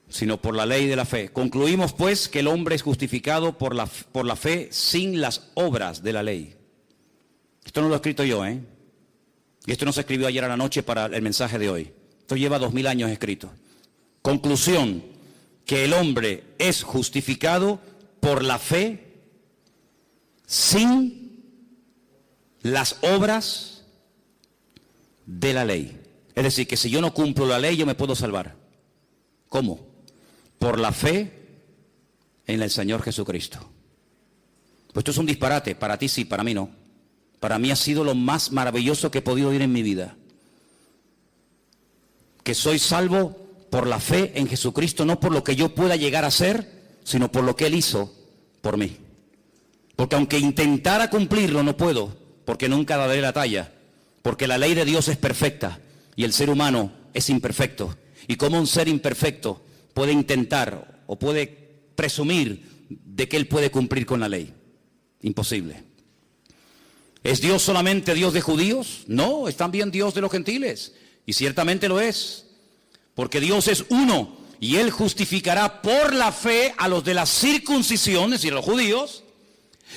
sino por la ley de la fe. Concluimos pues que el hombre es justificado por la fe sin las obras de la ley. Esto no lo he escrito yo, Y esto no se escribió ayer a la noche para el mensaje de hoy. Esto lleva 2000 años escrito. Conclusión, que el hombre es justificado por la fe sin las obras de la ley. Es decir, que si yo no cumplo la ley, yo me puedo salvar. ¿Cómo? Por la fe en el Señor Jesucristo. Pues esto es un disparate, para ti sí, para mí no. Para mí ha sido lo más maravilloso que he podido oír en mi vida. Que soy salvo por la fe en Jesucristo, no por lo que yo pueda llegar a ser, sino por lo que Él hizo por mí. Porque aunque intentara cumplirlo, no puedo, porque nunca daré la talla. Porque la ley de Dios es perfecta y el ser humano es imperfecto. Y como un ser imperfecto puede intentar o puede presumir de que él puede cumplir con la ley. Imposible. ¿Es Dios solamente Dios de judíos? No, es también Dios de los gentiles. Y ciertamente lo es. Porque Dios es uno y Él justificará por la fe a los de la circuncisión, es decir, a los judíos,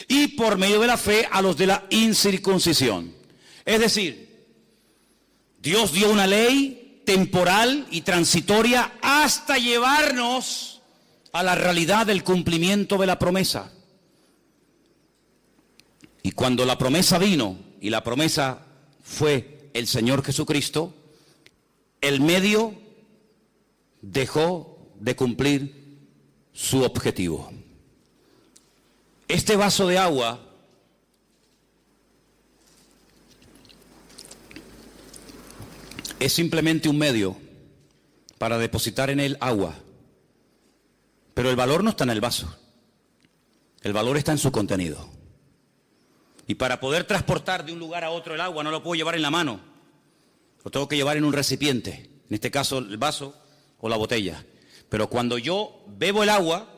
y por medio de la fe a los de la incircuncisión. Es decir, Dios dio una ley temporal y transitoria hasta llevarnos a la realidad del cumplimiento de la promesa. Y cuando la promesa vino, y la promesa fue el Señor Jesucristo, el medio dejó de cumplir su objetivo. Este vaso de agua es simplemente un medio para depositar en él agua. Pero el valor no está en el vaso. El valor está en su contenido. Y para poder transportar de un lugar a otro el agua no lo puedo llevar en la mano. Lo tengo que llevar en un recipiente. En este caso el vaso o la botella. Pero cuando yo bebo el agua,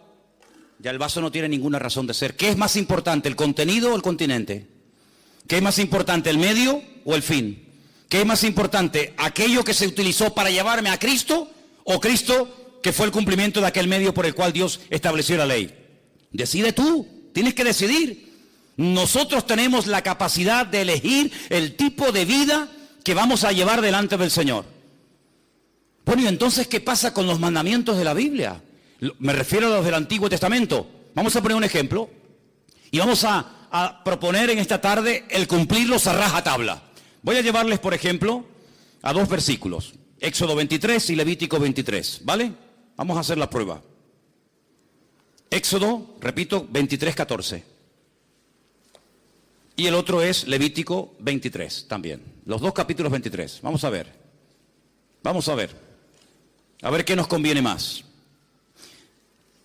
ya el vaso no tiene ninguna razón de ser. ¿Qué es más importante, el contenido o el continente? ¿Qué es más importante, el medio o el fin? ¿Qué es más importante, aquello que se utilizó para llevarme a Cristo o Cristo que fue el cumplimiento de aquel medio por el cual Dios estableció la ley? Decide tú, tienes que decidir. Nosotros tenemos la capacidad de elegir el tipo de vida que vamos a llevar delante del Señor. Bueno, y entonces, ¿qué pasa con los mandamientos de la Biblia? Me refiero a los del Antiguo Testamento. Vamos a poner un ejemplo y vamos a proponer en esta tarde el cumplirlos a rajatabla. Voy a llevarles, por ejemplo, a dos versículos, Éxodo 23 y Levítico 23, ¿vale? Vamos a hacer la prueba. Éxodo, repito, 23, 14. Y el otro es Levítico 23 también. Los dos capítulos 23. Vamos a ver. Vamos a ver. A ver qué nos conviene más.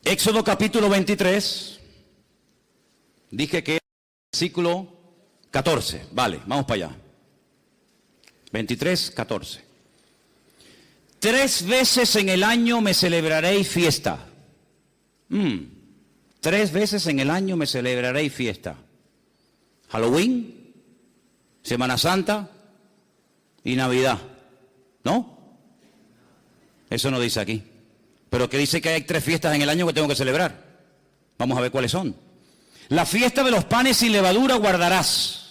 Éxodo capítulo 23. Dije que es versículo 14. Vale, vamos para allá. 23, 14. 3 veces en el año me celebraréis fiesta. 3 veces en el año me celebraréis fiesta. Halloween, Semana Santa y Navidad. ¿No? Eso no dice aquí. Pero que dice que hay 3 fiestas en el año que tengo que celebrar. Vamos a ver cuáles son. La fiesta de los panes sin levadura guardarás.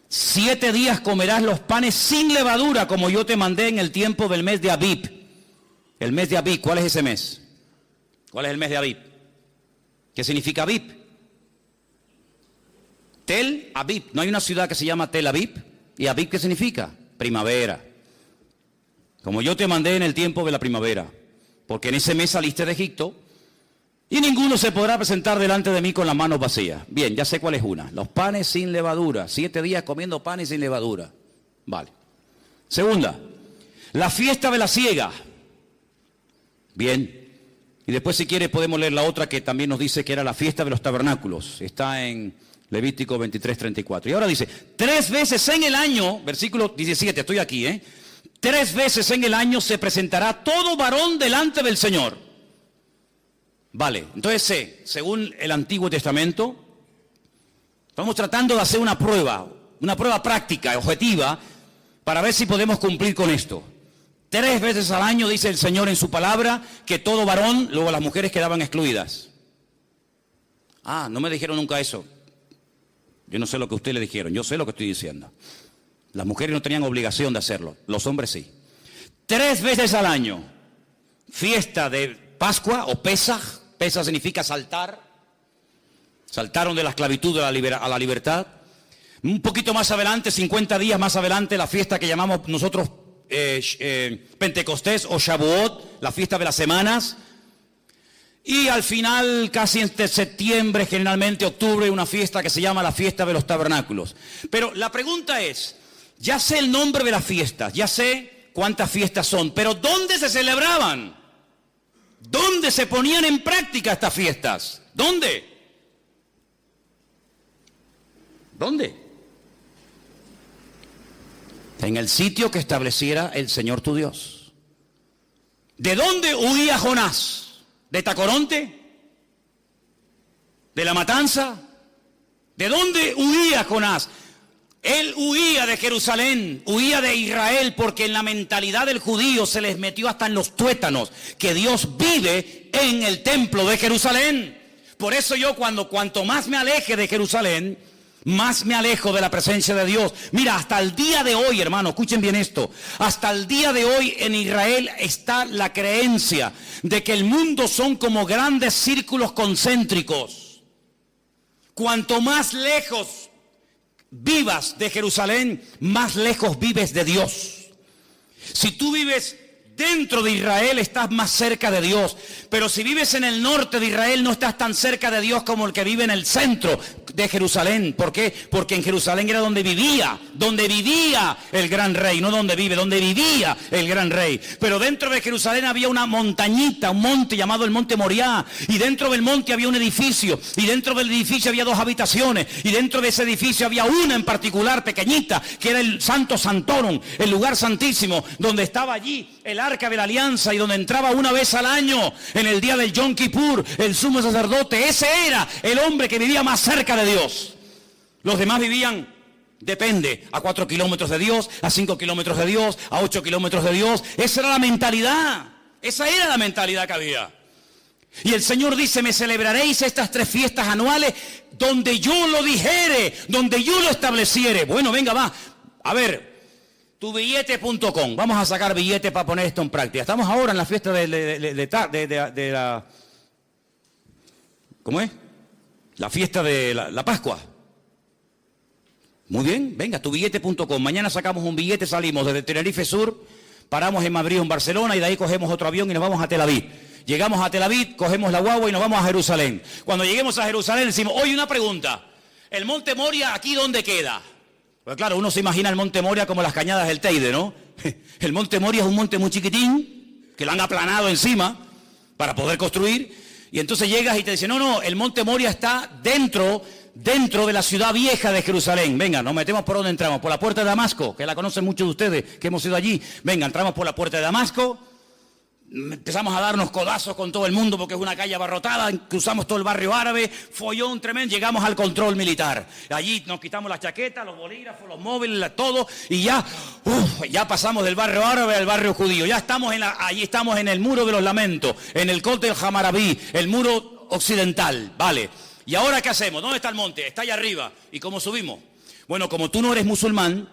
7 días comerás los panes sin levadura, como yo te mandé en el tiempo del mes de Abib. El mes de Abib, ¿cuál es ese mes? ¿Cuál es el mes de Abib? ¿Qué significa Abib? Tel Aviv. ¿No hay una ciudad que se llama Tel Aviv? ¿Y Aviv qué significa? Primavera. Como yo te mandé en el tiempo de la primavera. Porque en ese mes saliste de Egipto y ninguno se podrá presentar delante de mí con las manos vacías. Bien, ya sé cuál es una. Los panes sin levadura. 7 días comiendo panes sin levadura. Vale. Segunda, la fiesta de la siega. Bien. Y después, si quiere, podemos leer la otra que también nos dice que era la fiesta de los tabernáculos. Está en Levítico 23, 34. Y ahora dice, 3 veces en el año, versículo 17, estoy aquí, 3 veces en el año se presentará todo varón delante del Señor. Vale, entonces según el Antiguo Testamento, estamos tratando de hacer una prueba práctica, objetiva, para ver si podemos cumplir con esto. 3 veces al año dice el Señor en su palabra que todo varón, luego las mujeres quedaban excluidas. Ah, no me dijeron nunca eso. Yo no sé lo que ustedes le dijeron, yo sé lo que estoy diciendo. Las mujeres no tenían obligación de hacerlo, los hombres sí. 3 veces al año, fiesta de Pascua o Pesaj. Pesaj significa saltar. Saltaron de la esclavitud a la libertad. Un poquito más adelante, 50 días más adelante, la fiesta que llamamos nosotros Pentecostés o Shavuot, la fiesta de las semanas. Y al final, casi entre septiembre, generalmente octubre, una fiesta que se llama la fiesta de los tabernáculos. Pero la pregunta es, ya sé el nombre de las fiestas, ya sé cuántas fiestas son, pero ¿dónde se celebraban? ¿Dónde se ponían en práctica estas fiestas? ¿Dónde? ¿Dónde? En el sitio que estableciera el Señor tu Dios. ¿De dónde huía Jonás? ¿De Tacoronte? ¿De la matanza? ¿De dónde huía Jonás? Él huía de Jerusalén, huía de Israel, porque en la mentalidad del judío se les metió hasta en los tuétanos que Dios vive en el templo de Jerusalén. Por eso yo cuanto más me aleje de Jerusalén, más me alejo de la presencia de Dios. Mira, hasta el día de hoy, hermano, escuchen bien esto. Hasta el día de hoy en Israel está la creencia de que el mundo son como grandes círculos concéntricos. Cuanto más lejos vivas de Jerusalén, más lejos vives de Dios. Si tú vives dentro de Israel, estás más cerca de Dios. Pero si vives en el norte de Israel, no estás tan cerca de Dios como el que vive en el centro de Jerusalén. ¿Por qué? Porque en Jerusalén era donde vivía el gran rey, no donde vive, donde vivía el gran rey. Pero dentro de Jerusalén había una montañita, un monte llamado el Monte Moriah, y dentro del monte había un edificio, y dentro del edificio había 2 habitaciones, y dentro de ese edificio había una en particular, pequeñita, que era el Santo Santorum, el lugar santísimo, donde estaba allí el Arca de la Alianza, y donde entraba una vez al año, en el día del Yom Kippur, el sumo sacerdote. Ese era el hombre que vivía más cerca de Dios. Los demás vivían, depende, a 4 kilómetros de Dios, a 5 kilómetros de Dios, a 8 kilómetros de Dios. Esa era la mentalidad, esa era la mentalidad que había. Y el Señor dice, me celebraréis estas 3 fiestas anuales donde yo lo dijere, donde yo lo estableciere. Bueno, venga, va, a ver, tubillete.com, vamos a sacar billetes para poner esto en práctica. Estamos ahora en la fiesta de la... ¿Cómo es? La fiesta de la Pascua. Muy bien, venga, tubillete.com. Mañana sacamos un billete, salimos desde Tenerife Sur, paramos en Madrid o en Barcelona y de ahí cogemos otro avión y nos vamos a Tel Aviv. Llegamos a Tel Aviv, cogemos la guagua y nos vamos a Jerusalén. Cuando lleguemos a Jerusalén decimos, oye, una pregunta, ¿el Monte Moria aquí dónde queda? Pues claro, uno se imagina el Monte Moria como las cañadas del Teide, ¿no? El Monte Moria es un monte muy chiquitín, que lo han aplanado encima para poder construir. Y entonces llegas y te dicen, no, el Monte Moria está dentro de la ciudad vieja de Jerusalén. Venga, nos metemos por donde entramos, por la puerta de Damasco, que la conocen muchos de ustedes, que hemos ido allí. Venga, entramos por la puerta de Damasco, empezamos a darnos codazos con todo el mundo porque es una calle abarrotada, cruzamos todo el barrio árabe, follón tremendo, llegamos al control militar. Allí nos quitamos las chaquetas, los bolígrafos, los móviles, todo, y ya pasamos del barrio árabe al barrio judío. Ya estamos allí estamos en el muro de los lamentos, en el Kotel Hamarabí, el muro occidental, ¿vale? ¿Y ahora qué hacemos? ¿Dónde está el monte? Está allá arriba. ¿Y cómo subimos? Bueno, como tú no eres musulmán,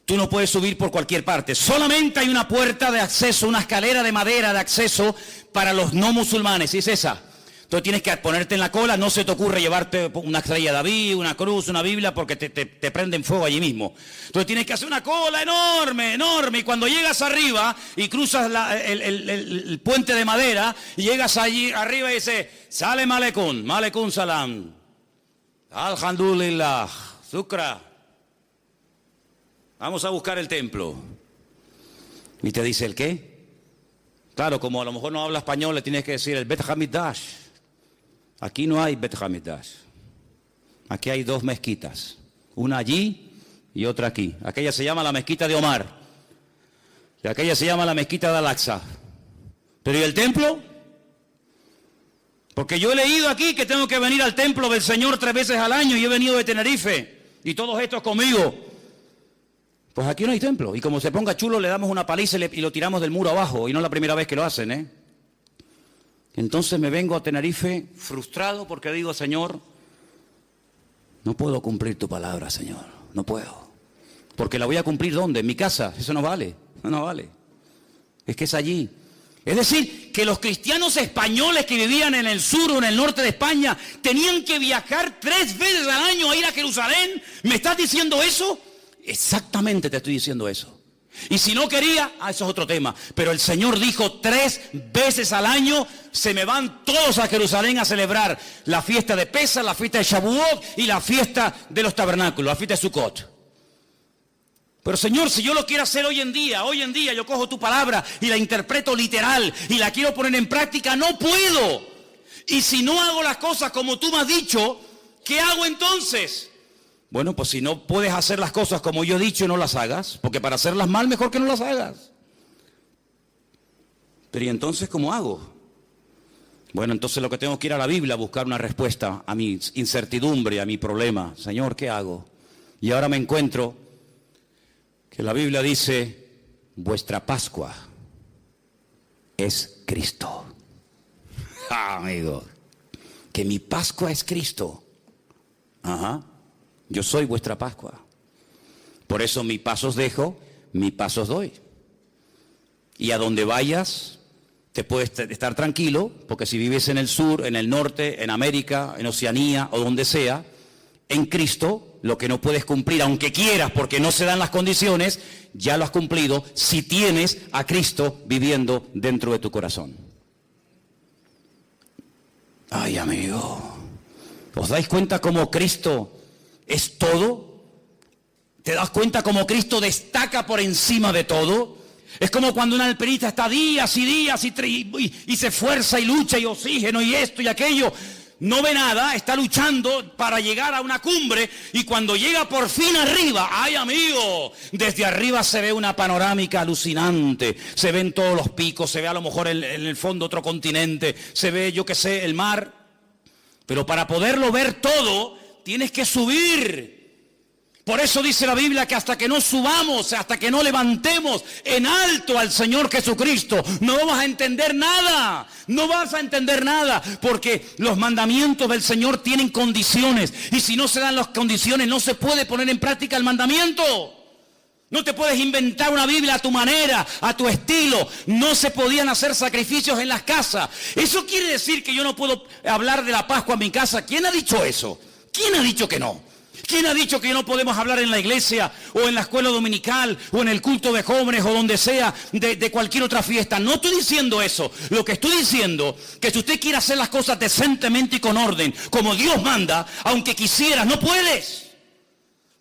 tú no puedes subir por cualquier parte. Solamente hay una puerta de acceso, una escalera de madera de acceso para los no musulmanes, y es esa. Entonces tienes que ponerte en la cola, no se te ocurre llevarte una estrella de David, una cruz, una Biblia, porque te prenden fuego allí mismo. Entonces tienes que hacer una cola enorme, enorme, y cuando llegas arriba y cruzas el puente de madera, y llegas allí arriba y dices, Salem Aleikum, Aleikum Salam, Alhamdulillah, Zukra, vamos a buscar el templo. Y te dice, ¿el qué? Claro, como a lo mejor no habla español, le tienes que decir el Bet Hamidash. Aquí no hay Bet Hamidash. Aquí hay 2 mezquitas. Una allí y otra aquí. Aquella se llama la mezquita de Omar. Y aquella se llama la mezquita de Al-Aqsa. ¿Pero y el templo? Porque yo he leído aquí que tengo que venir al templo del Señor 3 veces al año y he venido de Tenerife. Y todos estos conmigo. Pues aquí no hay templo. Y como se ponga chulo, le damos una paliza y lo tiramos del muro abajo. Y no es la primera vez que lo hacen, ¿eh? Entonces me vengo a Tenerife frustrado porque digo, Señor, no puedo cumplir tu palabra, Señor. No puedo. Porque la voy a cumplir ¿dónde? En mi casa. Eso no vale. No vale. Es que es allí. Es decir, que los cristianos españoles que vivían en el sur o en el norte de España tenían que viajar 3 veces al año a ir a Jerusalén? ¿Me estás diciendo eso? Exactamente te estoy diciendo eso. Y si no quería, eso es otro tema. Pero el Señor dijo 3 veces al año se me van todos a Jerusalén a celebrar la fiesta de Pesaj, la fiesta de Shavuot y la fiesta de los tabernáculos, la fiesta de Sukkot. Pero Señor, si yo lo quiero hacer hoy en día yo cojo tu palabra y la interpreto literal y la quiero poner en práctica, no puedo. Y si no hago las cosas como tú me has dicho, ¿qué hago entonces? Bueno, pues si no puedes hacer las cosas como yo he dicho, no las hagas, porque para hacerlas mal mejor que no las hagas. Pero ¿y entonces cómo hago? Bueno, entonces lo que tengo que ir a la Biblia a buscar una respuesta a mi incertidumbre, a mi problema. Señor, ¿qué hago? Y ahora me encuentro que la Biblia dice, vuestra Pascua es Cristo. Amigo, que mi Pascua es Cristo. Ajá. Yo soy vuestra Pascua. Por eso mi paz os dejo, mi paz os doy. Y a donde vayas, te puedes estar tranquilo, porque si vives en el sur, en el norte, en América, en Oceanía o donde sea, en Cristo, lo que no puedes cumplir, aunque quieras, porque no se dan las condiciones, ya lo has cumplido si tienes a Cristo viviendo dentro de tu corazón. Ay, amigo, ¿os dais cuenta cómo Cristo es todo? ¿Te das cuenta cómo Cristo destaca por encima de todo? Es como cuando un alpinista está días y días y se esfuerza y lucha y oxígeno y esto y aquello. No ve nada, está luchando para llegar a una cumbre y cuando llega por fin arriba, ¡ay, amigo! Desde arriba se ve una panorámica alucinante, se ven todos los picos, se ve a lo mejor en el fondo otro continente, se ve, yo qué sé, el mar. Pero para poderlo ver todo, tienes que subir. Por eso dice la Biblia que hasta que no subamos, hasta que no levantemos en alto al Señor Jesucristo, no vamos a entender nada. No vas a entender nada, porque los mandamientos del Señor tienen condiciones. Y si no se dan las condiciones, no se puede poner en práctica el mandamiento. No te puedes inventar una Biblia a tu manera, a tu estilo. No se podían hacer sacrificios en las casas. Eso quiere decir que yo no puedo hablar de la Pascua en mi casa. ¿Quién ha dicho eso? ¿Quién ha dicho que no? ¿Quién ha dicho que no podemos hablar en la iglesia o en la escuela dominical o en el culto de jóvenes o donde sea de cualquier otra fiesta? No estoy diciendo eso. Lo que estoy diciendo que si usted quiere hacer las cosas decentemente y con orden, como Dios manda, aunque quisieras, no puedes.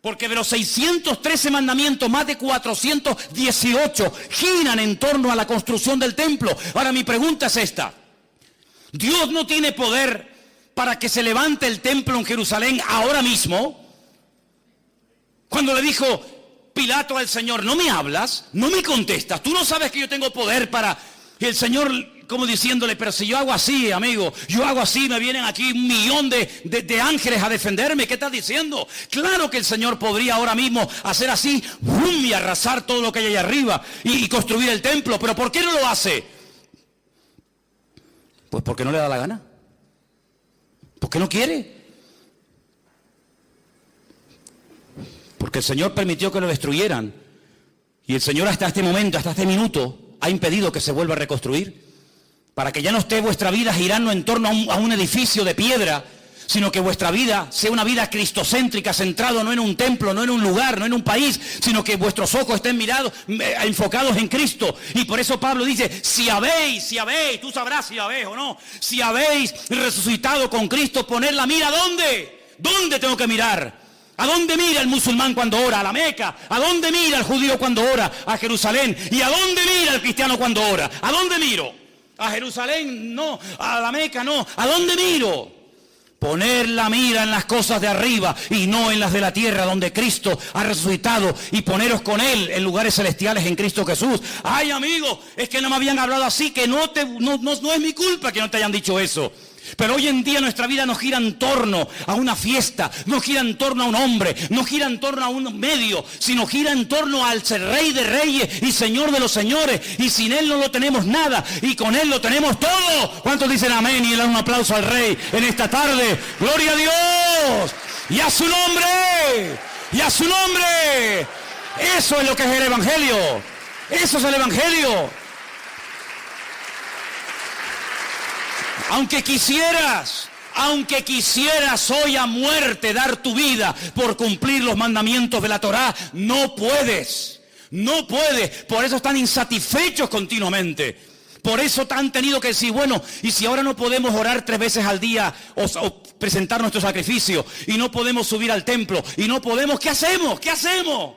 Porque de los 613 mandamientos, más de 418 giran en torno a la construcción del templo. Ahora mi pregunta es esta. ¿Dios no tiene poder para que se levante el templo en Jerusalén ahora mismo? Cuando le dijo Pilato al Señor, ¿no me hablas? ¿No me contestas? ¿Tú no sabes que yo tengo poder para...? Y el Señor como diciéndole, pero si yo hago así, amigo, yo hago así, me vienen aquí 1 millón de ángeles a defenderme. ¿Qué estás diciendo? Claro que el Señor podría ahora mismo hacer así, ¡bum!, y arrasar todo lo que hay allá arriba y construir el templo. ¿Pero por qué no lo hace? Pues porque no le da la gana. ¿Por qué no quiere? Porque el Señor permitió que lo destruyeran. Y el Señor hasta este momento, hasta este minuto, ha impedido que se vuelva a reconstruir. Para que ya no esté vuestra vida girando en torno a un edificio de piedra, sino que vuestra vida sea una vida cristocéntrica, centrado no en un templo, no en un lugar, no en un país, sino que vuestros ojos estén enfocados en Cristo. Y por eso Pablo dice, si habéis, tú sabrás si habéis o no, si habéis resucitado con Cristo, poner la mira ¿dónde? ¿Dónde tengo que mirar? ¿A dónde mira el musulmán cuando ora? A la Meca. ¿A dónde mira el judío cuando ora? A Jerusalén. ¿Y a dónde mira el cristiano cuando ora? ¿A dónde miro? A Jerusalén no, a la Meca no. ¿A dónde miro? Poner la mira en las cosas de arriba y no en las de la tierra, donde Cristo ha resucitado, y poneros con Él en lugares celestiales en Cristo Jesús. Ay, amigo, es que no me habían hablado así, que no es mi culpa que no te hayan dicho eso. Pero hoy en día nuestra vida no gira en torno a una fiesta, no gira en torno a un hombre, no gira en torno a un medio, sino gira en torno al Rey de Reyes y Señor de los Señores. Y sin Él no lo tenemos nada, y con Él lo tenemos todo. ¿Cuántos dicen amén y le dan un aplauso al Rey en esta tarde? ¡Gloria a Dios! ¡Y a su nombre! ¡Y a su nombre! Eso es lo que es el Evangelio. Eso es el Evangelio. Aunque quisieras hoy a muerte dar tu vida por cumplir los mandamientos de la Torá, no puedes. No puedes. Por eso están insatisfechos continuamente. Por eso han tenido que decir, bueno, y si ahora no podemos orar 3 veces al día o presentar nuestro sacrificio, y no podemos subir al templo, y no podemos, ¿qué hacemos? ¿Qué hacemos?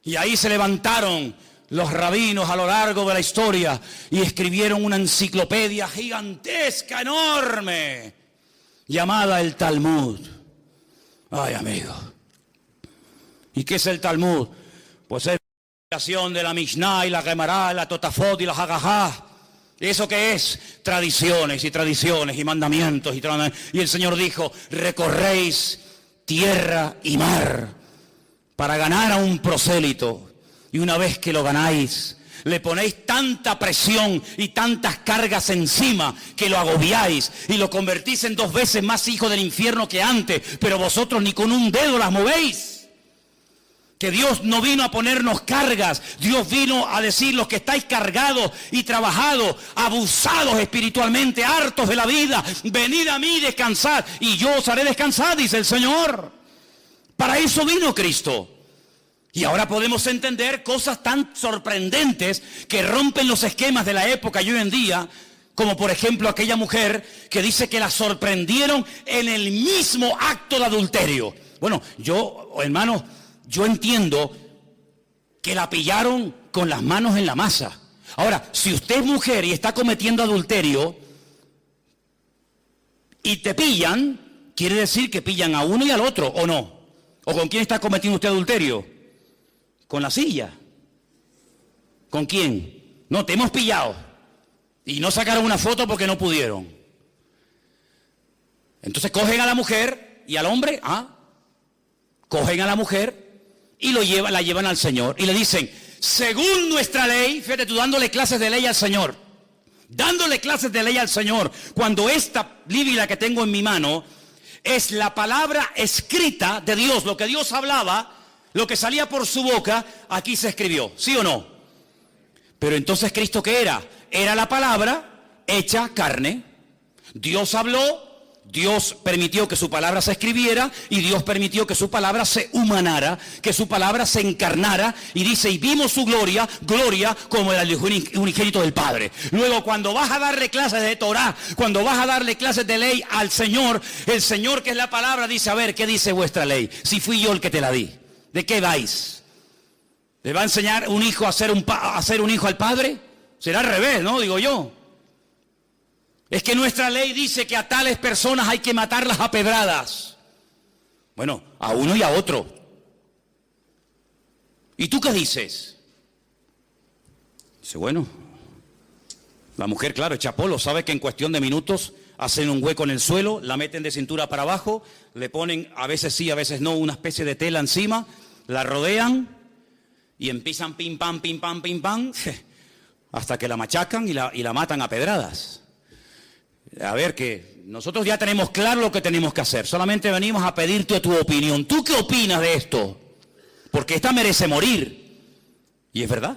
Y ahí se levantaron los rabinos a lo largo de la historia y escribieron una enciclopedia gigantesca, enorme, llamada el Talmud. Ay, amigo. ¿Y qué es el Talmud? Pues es la creación de la Mishnah y la Gemara, la Totafot y la Hagahá. ¿Eso qué es? Tradiciones y mandamientos. Y el Señor dijo, recorréis tierra y mar para ganar a un prosélito. Y una vez que lo ganáis, le ponéis tanta presión y tantas cargas encima que lo agobiáis y lo convertís en 2 veces más hijo del infierno que antes, pero vosotros ni con un dedo las movéis. Que Dios no vino a ponernos cargas, Dios vino a decir, los que estáis cargados y trabajados, abusados espiritualmente, hartos de la vida, venid a mí y descansad, y yo os haré descansar, dice el Señor. Para eso vino Cristo. Y ahora podemos entender cosas tan sorprendentes que rompen los esquemas de la época y hoy en día, como por ejemplo aquella mujer que dice que la sorprendieron en el mismo acto de adulterio. Bueno, hermanos, yo entiendo que la pillaron con las manos en la masa. Ahora, si usted es mujer y está cometiendo adulterio y te pillan, quiere decir que pillan a uno y al otro, ¿o no? ¿O con quién está cometiendo usted adulterio? Con la silla. ¿Con quién? No, te hemos pillado. Y no sacaron una foto porque no pudieron. Entonces cogen a la mujer y al hombre, cogen a la mujer y la llevan al Señor. Y le dicen, según nuestra ley, fíjate tú dándole clases de ley al Señor. Dándole clases de ley al Señor. Cuando esta Biblia que tengo en mi mano es la palabra escrita de Dios, lo que Dios hablaba, lo que salía por su boca, aquí se escribió, ¿sí o no? Pero entonces Cristo, ¿qué era? Era la palabra hecha carne. Dios habló, Dios permitió que su palabra se escribiera y Dios permitió que su palabra se humanara, que su palabra se encarnara, y dice, y vimos su gloria como el unigénito del Padre. Luego, cuando vas a darle clases de Torah, cuando vas a darle clases de ley al Señor, el Señor, que es la palabra, dice, a ver, ¿qué dice vuestra ley? Si fui yo el que te la di. ¿De qué vais? ¿Le va a enseñar un hijo a ser un hijo al padre? Será al revés, ¿no? Digo yo. Es que nuestra ley dice que a tales personas hay que matarlas a pedradas. Bueno, a uno y a otro. ¿Y tú qué dices? Dice, bueno, la mujer, claro, echa polo, sabe que en cuestión de minutos hacen un hueco en el suelo, la meten de cintura para abajo, le ponen, a veces sí, a veces no, una especie de tela encima, la rodean y empiezan pim pam, hasta que la machacan y la matan a pedradas. A ver, que nosotros ya tenemos claro lo que tenemos que hacer, solamente venimos a pedirte tu opinión. ¿Tú qué opinas de esto? Porque esta merece morir. Y es verdad.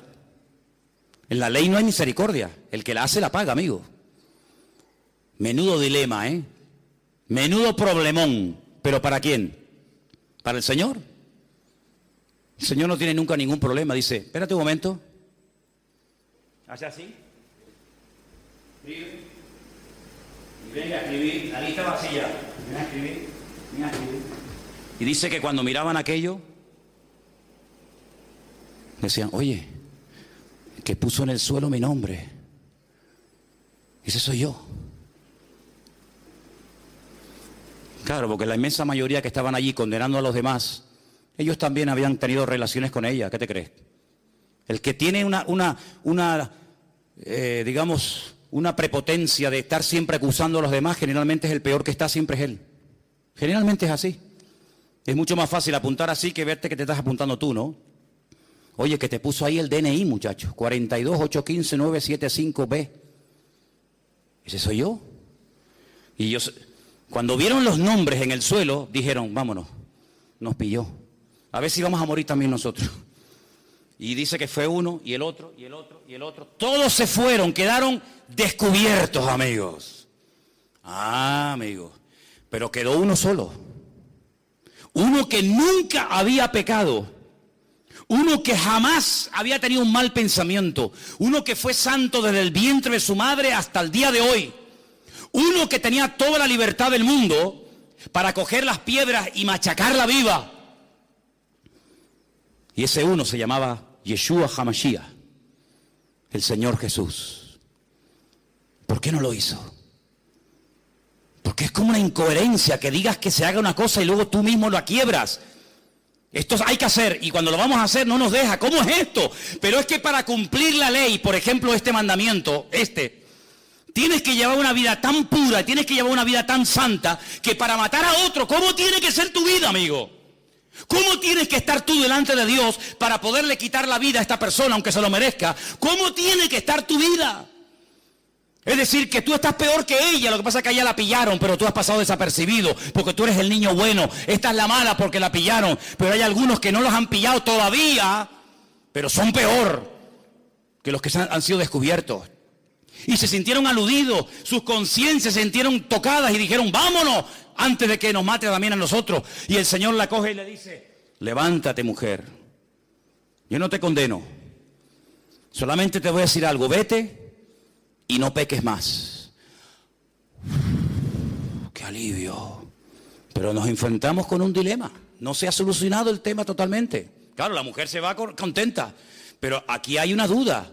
En la ley no hay misericordia, el que la hace la paga, amigo. Menudo dilema, ¿eh? Menudo problemón. ¿Pero para quién? ¿Para el Señor? El Señor no tiene nunca ningún problema. Dice, espérate un momento. Hace así. Escribe. Y venga a escribir. La lista vacía. Ven a escribir. Ven a escribir. Y dice que cuando miraban aquello, decían, oye, que puso en el suelo mi nombre. Ese soy yo. Claro, porque la inmensa mayoría que estaban allí condenando a los demás, ellos también habían tenido relaciones con ella. ¿Qué te crees? El que tiene digamos, una prepotencia de estar siempre acusando a los demás, generalmente es el peor que está, siempre es él. Generalmente es así. Es mucho más fácil apuntar así que verte que te estás apuntando tú, ¿no? Oye, que te puso ahí el DNI, muchachos, 42815-975B. Ese soy yo. Y ellos, cuando vieron los nombres en el suelo, dijeron, vámonos, nos pilló. A ver si vamos a morir también nosotros. Y dice que fue uno, y el otro, y el otro, y el otro. Todos se fueron, quedaron descubiertos, amigos. Ah, amigo, pero quedó uno solo. Uno que nunca había pecado. Uno que jamás había tenido un mal pensamiento. Uno que fue santo desde el vientre de su madre hasta el día de hoy. Uno que tenía toda la libertad del mundo para coger las piedras y machacarla viva. Y ese uno se llamaba Yeshua HaMashiach, el Señor Jesús. ¿Por qué no lo hizo? Porque es como una incoherencia que digas que se haga una cosa y luego tú mismo la quiebras. Esto hay que hacer, y cuando lo vamos a hacer no nos deja. ¿Cómo es esto? Pero es que para cumplir la ley, por ejemplo, este mandamiento, tienes que llevar una vida tan pura, tienes que llevar una vida tan santa, que para matar a otro, ¿cómo tiene que ser tu vida, amigo? ¿Cómo tienes que estar tú delante de Dios para poderle quitar la vida a esta persona, aunque se lo merezca? ¿Cómo tiene que estar tu vida? Es decir, que tú estás peor que ella, lo que pasa es que a ella la pillaron, pero tú has pasado desapercibido, porque tú eres el niño bueno. Esta es la mala porque la pillaron, pero hay algunos que no los han pillado todavía, pero son peor que los que han sido descubiertos. Y se sintieron aludidos, sus conciencias se sintieron tocadas y dijeron, vámonos, antes de que nos mate también a nosotros. Y el Señor la coge y le dice, levántate, mujer, yo no te condeno, solamente te voy a decir algo, vete y no peques más. ¡Qué alivio! Pero nos enfrentamos con un dilema. No se ha solucionado el tema totalmente. Claro, la mujer se va contenta, pero aquí hay una duda.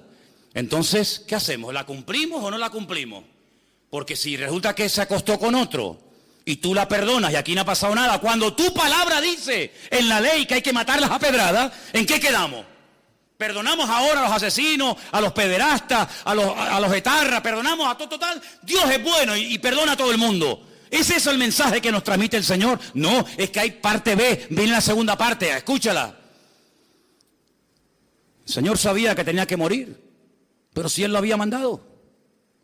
Entonces, ¿qué hacemos? ¿La cumplimos o no la cumplimos? Porque si resulta que se acostó con otro y tú la perdonas y aquí no ha pasado nada, cuando tu palabra dice en la ley que hay que matarlas a pedradas, ¿en qué quedamos? Perdonamos ahora a los asesinos, a los pederastas, a los etarras, perdonamos a todo total. Dios es bueno y perdona a todo el mundo. ¿Es eso el mensaje que nos transmite el Señor? No, es que hay parte B, viene la segunda parte, escúchala. El Señor sabía que tenía que morir, pero si Él lo había mandado.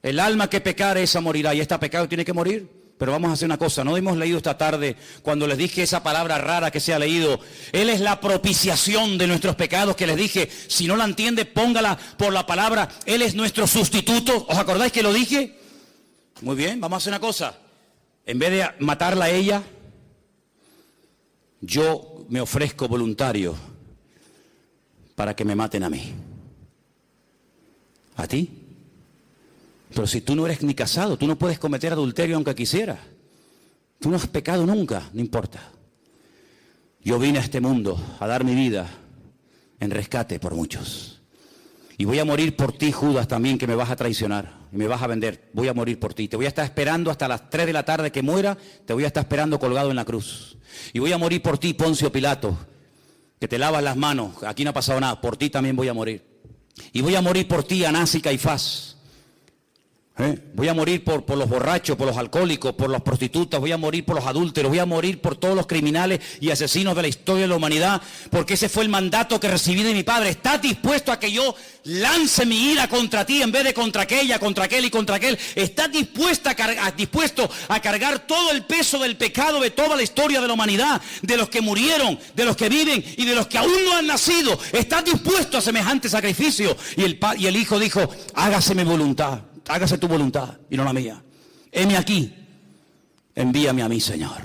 El alma que pecare, esa morirá, y esta pecado tiene que morir. Pero vamos a hacer una cosa, no hemos leído esta tarde, cuando les dije esa palabra rara que se ha leído, Él es la propiciación de nuestros pecados, que les dije, si no la entiende, póngala por la palabra, Él es nuestro sustituto. ¿Os acordáis que lo dije? Muy bien, vamos a hacer una cosa, en vez de matarla a ella, yo me ofrezco voluntario para que me maten a mí. ¿A ti? Pero si tú no eres ni casado, tú no puedes cometer adulterio aunque quisieras. Tú no has pecado nunca, no importa. Yo vine a este mundo a dar mi vida en rescate por muchos. Y voy a morir por ti, Judas, también, que me vas a traicionar y me vas a vender. Voy a morir por ti. Te voy a estar esperando hasta las 3 de la tarde que muera, te voy a estar esperando colgado en la cruz. Y voy a morir por ti, Poncio Pilato, que te lavas las manos. Aquí no ha pasado nada, por ti también voy a morir. Y voy a morir por ti, Anás y Caifás. Voy a morir por los borrachos, por los alcohólicos, por las prostitutas, voy a morir por los adúlteros, voy a morir por todos los criminales y asesinos de la historia de la humanidad, porque ese fue el mandato que recibí de mi Padre. ¿Estás dispuesto a que yo lance mi ira contra ti en vez de contra aquella, contra aquel y contra aquel? ¿Estás dispuesto a cargar todo el peso del pecado de toda la historia de la humanidad, de los que murieron, de los que viven y de los que aún no han nacido? ¿Estás dispuesto a semejante sacrificio? Y el Hijo dijo, hágase mi voluntad. Hágase tu voluntad y no la mía. Heme aquí, envíame a mí, Señor.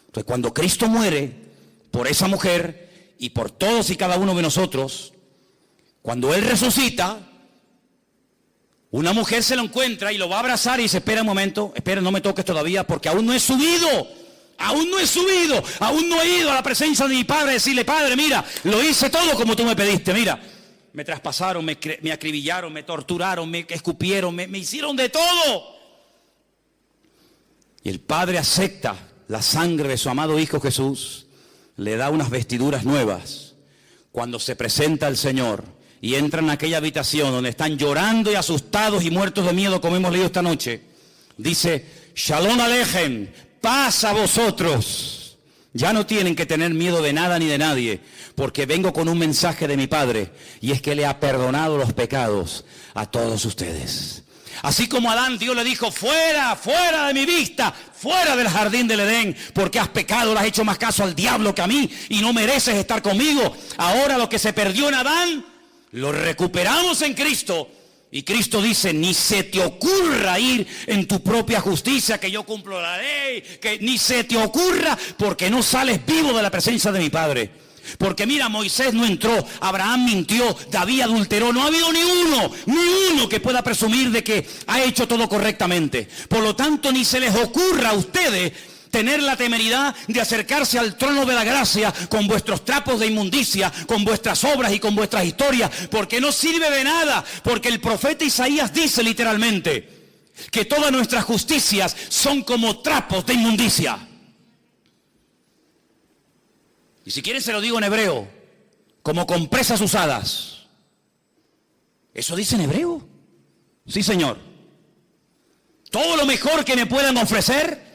Entonces, cuando Cristo muere por esa mujer y por todos y cada uno de nosotros, cuando Él resucita, una mujer se lo encuentra y lo va a abrazar y dice, espera un momento, espera, no me toques todavía porque aún no he subido. Aún no he subido, aún no he ido a la presencia de mi Padre a decirle, Padre, mira, lo hice todo como tú me pediste, mira. Me traspasaron, me acribillaron, me torturaron, me escupieron, me hicieron de todo. Y el Padre acepta la sangre de su amado Hijo Jesús, le da unas vestiduras nuevas. Cuando se presenta el Señor y entra en aquella habitación donde están llorando y asustados y muertos de miedo, como hemos leído esta noche, dice, Shalom Alejem, paz a vosotros. Ya no tienen que tener miedo de nada ni de nadie, porque vengo con un mensaje de mi Padre, y es que le ha perdonado los pecados a todos ustedes. Así como a Adán, Dios le dijo, fuera, fuera de mi vista, fuera del jardín del Edén, porque has pecado, le has hecho más caso al diablo que a mí, y no mereces estar conmigo. Ahora lo que se perdió en Adán, lo recuperamos en Cristo, Y Cristo dice, ni se te ocurra ir en tu propia justicia, que yo cumplo la ley, que ni se te ocurra, porque no sales vivo de la presencia de mi Padre. Porque mira, Moisés no entró, Abraham mintió, David adulteró, no ha habido ni uno que pueda presumir de que ha hecho todo correctamente. Por lo tanto, ni se les ocurra a ustedes tener la temeridad de acercarse al trono de la gracia con vuestros trapos de inmundicia, con vuestras obras y con vuestras historias, porque no sirve de nada, porque el profeta Isaías dice literalmente que todas nuestras justicias son como trapos de inmundicia. Y si quieren se lo digo en hebreo, como compresas usadas. ¿Eso dice en hebreo? Sí, Señor. Todo lo mejor que me puedan ofrecer,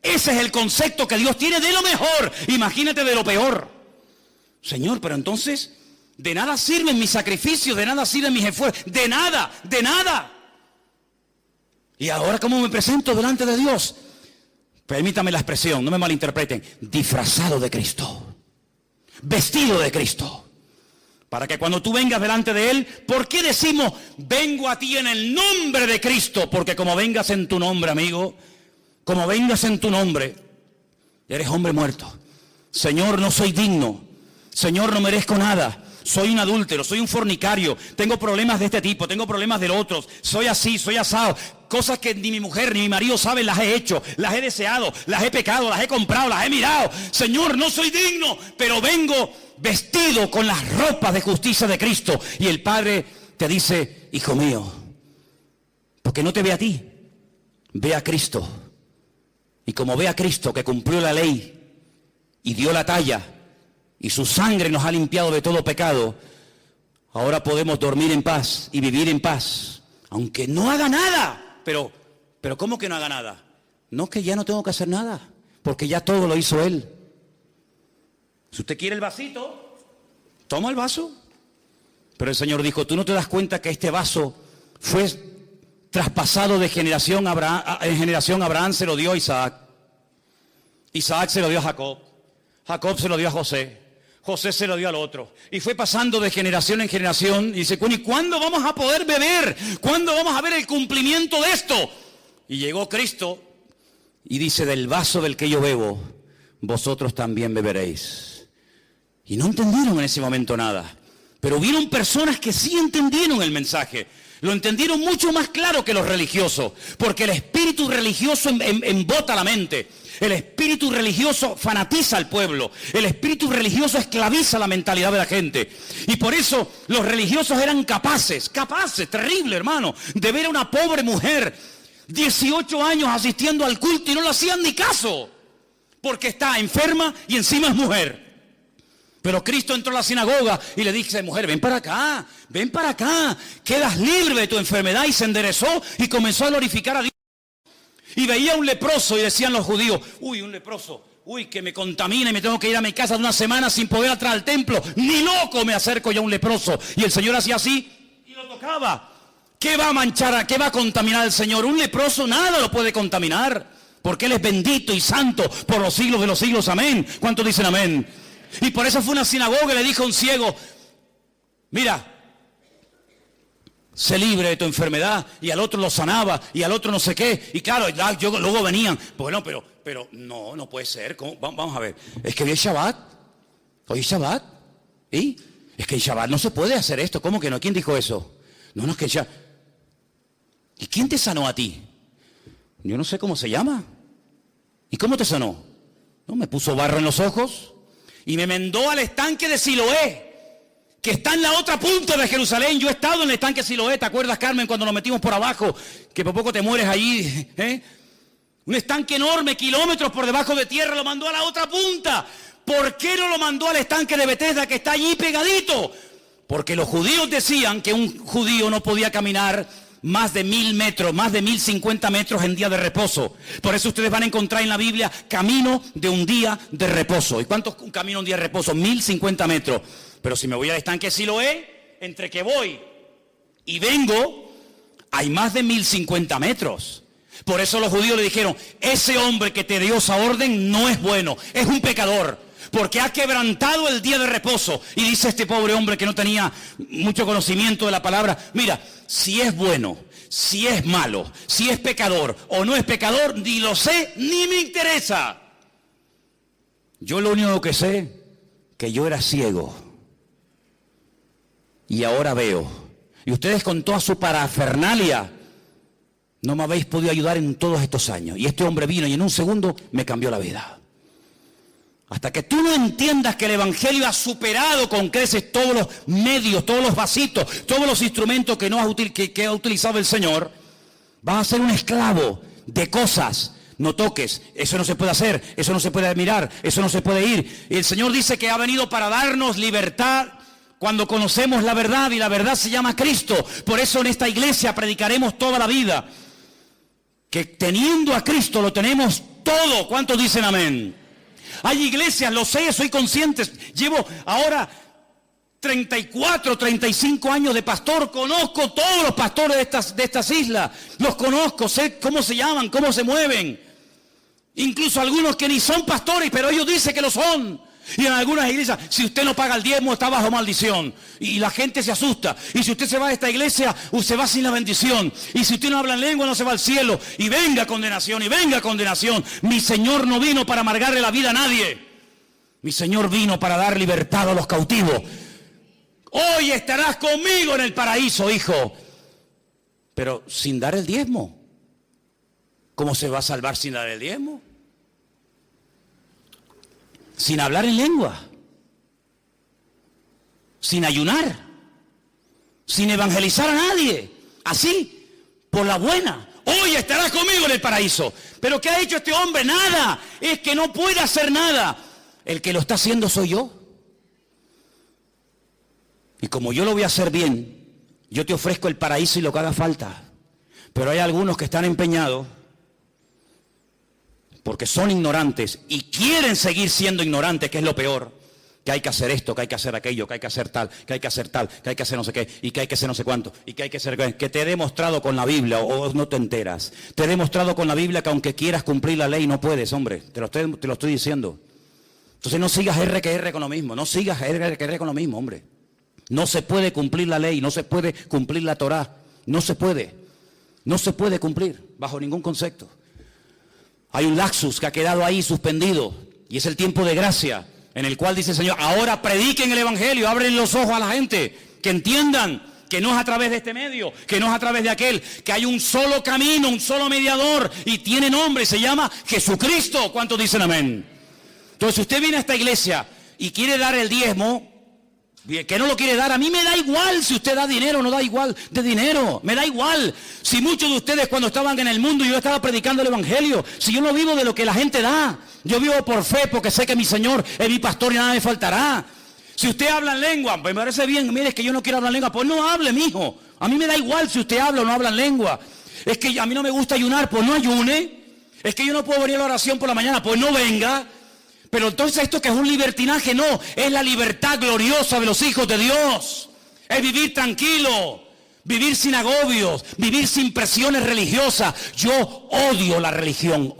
ese es el concepto que Dios tiene de lo mejor. Imagínate de lo peor. Señor, pero entonces, de nada sirven mis sacrificios, de nada sirven mis esfuerzos, de nada, de nada. Y ahora, ¿cómo me presento delante de Dios? Permítame la expresión, no me malinterpreten. Disfrazado de Cristo, vestido de Cristo. Para que cuando tú vengas delante de Él, ¿por qué decimos, vengo a ti en el nombre de Cristo? Porque como vengas en tu nombre, amigo, como vengas en tu nombre, eres hombre muerto. Señor, no soy digno. Señor, no merezco nada. Soy un adúltero, soy un fornicario. Tengo problemas de este tipo, tengo problemas del otro. Soy así, soy asado. Cosas que ni mi mujer ni mi marido saben, las he hecho, las he deseado, las he pecado, las he comprado, las he mirado. Señor, no soy digno, pero vengo vestido con las ropas de justicia de Cristo. Y el Padre te dice, hijo mío, porque no te ve a ti, ve a Cristo. Y como ve a Cristo que cumplió la ley y dio la talla y su sangre nos ha limpiado de todo pecado, ahora podemos dormir en paz y vivir en paz, aunque no haga nada. Pero ¿cómo que no haga nada? No, que ya no tengo que hacer nada, porque ya todo lo hizo Él. Si usted quiere el vasito, toma el vaso. Pero el Señor dijo, ¿tú no te das cuenta que este vaso fue traspasado de generación en generación? Abraham se lo dio a Isaac, Isaac se lo dio a Jacob, Jacob se lo dio a José, José se lo dio al otro, y fue pasando de generación en generación. Y dice, ¿y cuándo vamos a poder beber? ¿Cuándo vamos a ver el cumplimiento de esto? Y llegó Cristo y dice, del vaso del que yo bebo, vosotros también beberéis. Y no entendieron en ese momento nada, pero hubieron personas que sí entendieron el mensaje. Lo entendieron mucho más claro que los religiosos, porque el espíritu religioso embota la mente. El espíritu religioso fanatiza al pueblo. El espíritu religioso esclaviza la mentalidad de la gente. Y por eso los religiosos eran capaces, terrible hermano, de ver a una pobre mujer, 18 años asistiendo al culto y no le hacían ni caso, porque está enferma y encima es mujer. Pero Cristo entró a la sinagoga y le dice, mujer, ven para acá, quedas libre de tu enfermedad. Y se enderezó y comenzó a glorificar a Dios. Y veía un leproso y decían los judíos, uy, un leproso, uy, que me contamina y me tengo que ir a mi casa de una semana sin poder entrar al templo. Ni loco me acerco yo a un leproso. Y el Señor hacía así y lo tocaba. ¿Qué va a manchar, qué va a contaminar al Señor? Un leproso nada lo puede contaminar, porque Él es bendito y santo por los siglos de los siglos. Amén. ¿Cuántos dicen amén? Y por eso fue una sinagoga y le dijo a un ciego, mira, sé libre de tu enfermedad. Y al otro lo sanaba y al otro no sé qué. Y claro, luego venían, bueno, pero no puede ser. Vamos a ver, es que hoy es Shabbat. Hoy es Shabbat. ¿Y? Es que en Shabbat no se puede hacer esto. ¿Cómo que no? ¿Quién dijo eso? No, es que ya. ¿Y quién te sanó a ti? Yo no sé cómo se llama. ¿Y cómo te sanó? No, me puso barro en los ojos y me mandó al estanque de Siloé, que está en la otra punta de Jerusalén. Yo he estado en el estanque de Siloé, ¿te acuerdas, Carmen, cuando nos metimos por abajo? Que por poco te mueres allí, ¿eh? Un estanque enorme, kilómetros por debajo de tierra, lo mandó a la otra punta. ¿Por qué no lo mandó al estanque de Betesda, que está allí pegadito? Porque los judíos decían que un judío no podía caminar más de 1000 metros, más de 1050 metros en día de reposo. Por eso ustedes van a encontrar en la Biblia camino de un día de reposo. ¿Y cuánto es un camino de un día de reposo? 1050 metros. Pero si me voy al estanque Siloé, entre que voy y vengo, hay más de 1050 metros. Por eso los judíos le dijeron, ese hombre que te dio esa orden no es bueno, es un pecador. porque ha quebrantado el día de reposo. Y dice este pobre hombre que no tenía mucho conocimiento de la palabra, mira, si es bueno, si es malo, si es pecador o no es pecador, ni lo sé, ni me interesa. Yo lo único que sé, que yo era ciego y ahora veo. Y ustedes con toda su parafernalia no me habéis podido ayudar en todos estos años. Y este hombre vino y en un segundo me cambió la vida. Hasta que tú no entiendas que el Evangelio ha superado con creces todos los medios, todos los vasitos, todos los instrumentos que ha utilizado el Señor, vas a ser un esclavo de cosas. No toques, eso no se puede hacer, eso no se puede mirar, eso no se puede ir. Y el Señor dice que ha venido para darnos libertad cuando conocemos la verdad, y la verdad se llama Cristo. Por eso en esta iglesia predicaremos toda la vida que teniendo a Cristo lo tenemos todo. ¿Cuántos dicen amén? Hay iglesias, lo sé, soy consciente. Llevo ahora 34, 35 años de pastor. Conozco todos los pastores de estas islas. Los conozco, sé cómo se llaman, cómo se mueven. Incluso algunos que ni son pastores, pero ellos dicen que lo son. Y en algunas iglesias, si usted no paga el diezmo, está bajo maldición. Y la gente se asusta. Y si usted se va de esta iglesia, usted va sin la bendición. Y si usted no habla en lengua, no se va al cielo. Y venga condenación, y venga condenación. Mi Señor no vino para amargarle la vida a nadie. Mi Señor vino para dar libertad a los cautivos. Hoy estarás conmigo en el paraíso, hijo. Pero sin dar el diezmo. ¿Cómo se va a salvar sin dar el diezmo? Sin hablar en lengua, sin ayunar, sin evangelizar a nadie, así, por la buena. Hoy estarás conmigo en el paraíso. Pero ¿qué ha hecho este hombre? Nada. Es que no puede hacer nada. El que lo está haciendo soy yo. Y como yo lo voy a hacer bien, yo te ofrezco el paraíso y lo que haga falta. Pero hay algunos que están empeñados, porque son ignorantes y quieren seguir siendo ignorantes, que es lo peor. Que hay que hacer esto, que hay que hacer aquello, que hay que hacer tal, que hay que hacer tal, que hay que hacer no sé qué, y que hay que hacer no sé cuánto, y que hay que hacer... Que te he demostrado con la Biblia, o no te enteras. Te he demostrado con la Biblia que aunque quieras cumplir la ley, no puedes, hombre. Te lo estoy diciendo. Entonces no sigas R que R con lo mismo. No sigas R que R con lo mismo, hombre. No se puede cumplir la ley, no se puede cumplir la Torá. No se puede. No se puede cumplir, bajo ningún concepto. Hay un laxus que ha quedado ahí suspendido, y es el tiempo de gracia, en el cual dice el Señor, ahora prediquen el Evangelio, abren los ojos a la gente, que entiendan que no es a través de este medio, que no es a través de aquel, que hay un solo camino, un solo mediador, y tiene nombre, se llama Jesucristo. ¿Cuántos dicen amén? Entonces, si usted viene a esta iglesia y quiere dar el diezmo, que no lo quiere dar, a mí me da igual si usted da dinero o no da igual de dinero, me da igual. Si muchos de ustedes cuando estaban en el mundo yo estaba predicando el Evangelio, si yo no vivo de lo que la gente da, yo vivo por fe porque sé que mi Señor es mi pastor y nada me faltará. Si usted habla en lengua, pues me parece bien, mire, es que yo no quiero hablar en lengua, pues no hable, mijo. A mí me da igual si usted habla o no habla en lengua. Es que a mí no me gusta ayunar, pues no ayune. Es que yo no puedo venir a la oración por la mañana, pues no venga. Pero entonces esto que es un libertinaje, no, es la libertad gloriosa de los hijos de Dios. Es vivir tranquilo, vivir sin agobios, vivir sin presiones religiosas. Yo odio la religión,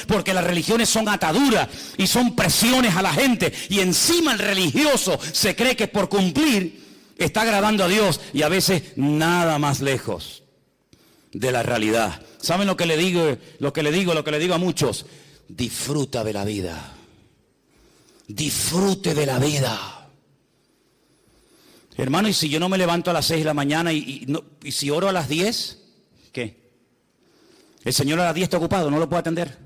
porque las religiones son ataduras y son presiones a la gente. Y encima el religioso se cree que por cumplir está agradando a Dios, y a veces nada más lejos de la realidad. ¿Saben lo que le digo? Lo que le digo a muchos. Disfruta de la vida. Disfrute de la vida. Hermano, y si yo no me levanto a las 6 de la mañana y si oro a las 10, ¿qué? El Señor a las 10 está ocupado, no lo puedo atender.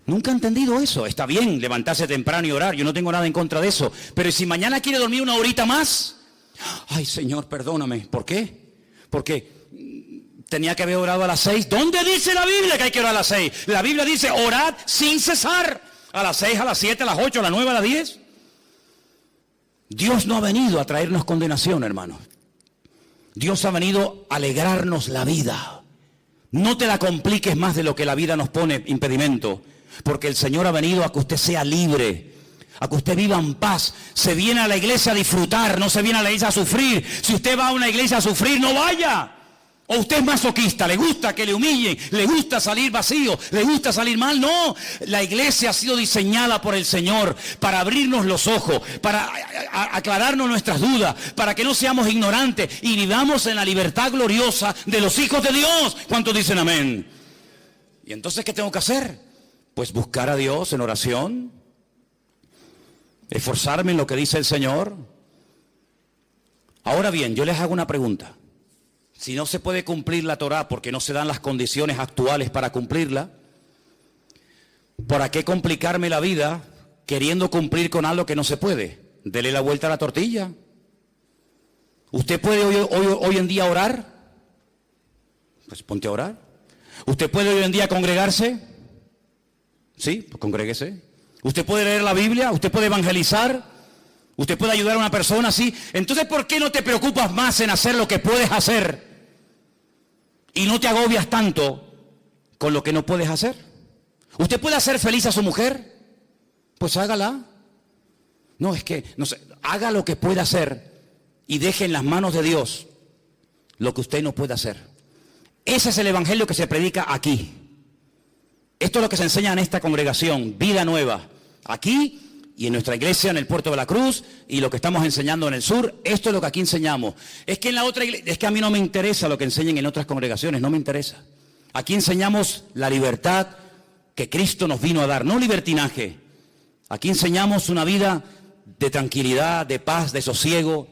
Nunca he entendido eso. Está bien levantarse temprano y orar, yo no tengo nada en contra de eso. Pero si mañana quiere dormir una horita más, ay Señor, perdóname. ¿Por qué? Porque tenía que haber orado a las 6. ¿Dónde dice la Biblia que hay que orar a las 6? La Biblia dice orad sin cesar. A las 6, a las 7, a las 8, a las 9, a las 10. Dios no ha venido a traernos condenación, hermano. Dios ha venido a alegrarnos la vida. No te la compliques más de lo que la vida nos pone impedimento. Porque el Señor ha venido a que usted sea libre, a que usted viva en paz. Se viene a la iglesia a disfrutar, no se viene a la iglesia a sufrir. Si usted va a una iglesia a sufrir, no vaya. ¿O usted es masoquista? ¿Le gusta que le humillen? ¿Le gusta salir vacío? ¿Le gusta salir mal? No, la iglesia ha sido diseñada por el Señor para abrirnos los ojos, para aclararnos nuestras dudas, para que no seamos ignorantes y vivamos en la libertad gloriosa de los hijos de Dios. ¿Cuántos dicen amén? ¿Y entonces qué tengo que hacer? Pues buscar a Dios en oración, esforzarme en lo que dice el Señor. Ahora bien, yo les hago una pregunta. Si no se puede cumplir la Torá porque no se dan las condiciones actuales para cumplirla, ¿para qué complicarme la vida queriendo cumplir con algo que no se puede? Dele la vuelta a la tortilla. ¿Usted puede hoy en día orar? Pues ponte a orar. ¿Usted puede hoy en día congregarse? Sí, pues congréguese. ¿Usted puede leer la Biblia? ¿Usted puede evangelizar? ¿Usted puede ayudar a una persona? Sí. Entonces, ¿por qué no te preocupas más en hacer lo que puedes hacer? Y no te agobias tanto con lo que no puedes hacer. ¿Usted puede hacer feliz a su mujer? Pues hágala. No, es que, no sé, haga lo que pueda hacer y deje en las manos de Dios lo que usted no puede hacer. Ese es el evangelio que se predica aquí. Esto es lo que se enseña en esta congregación, Vida Nueva. Aquí y en nuestra iglesia en el Puerto de la Cruz y lo que estamos enseñando en el sur, esto es lo que aquí enseñamos. Es que en la otra iglesia, es que a mí no me interesa lo que enseñen en otras congregaciones, no me interesa. Aquí enseñamos la libertad que Cristo nos vino a dar, no libertinaje. Aquí enseñamos una vida de tranquilidad, de paz, de sosiego.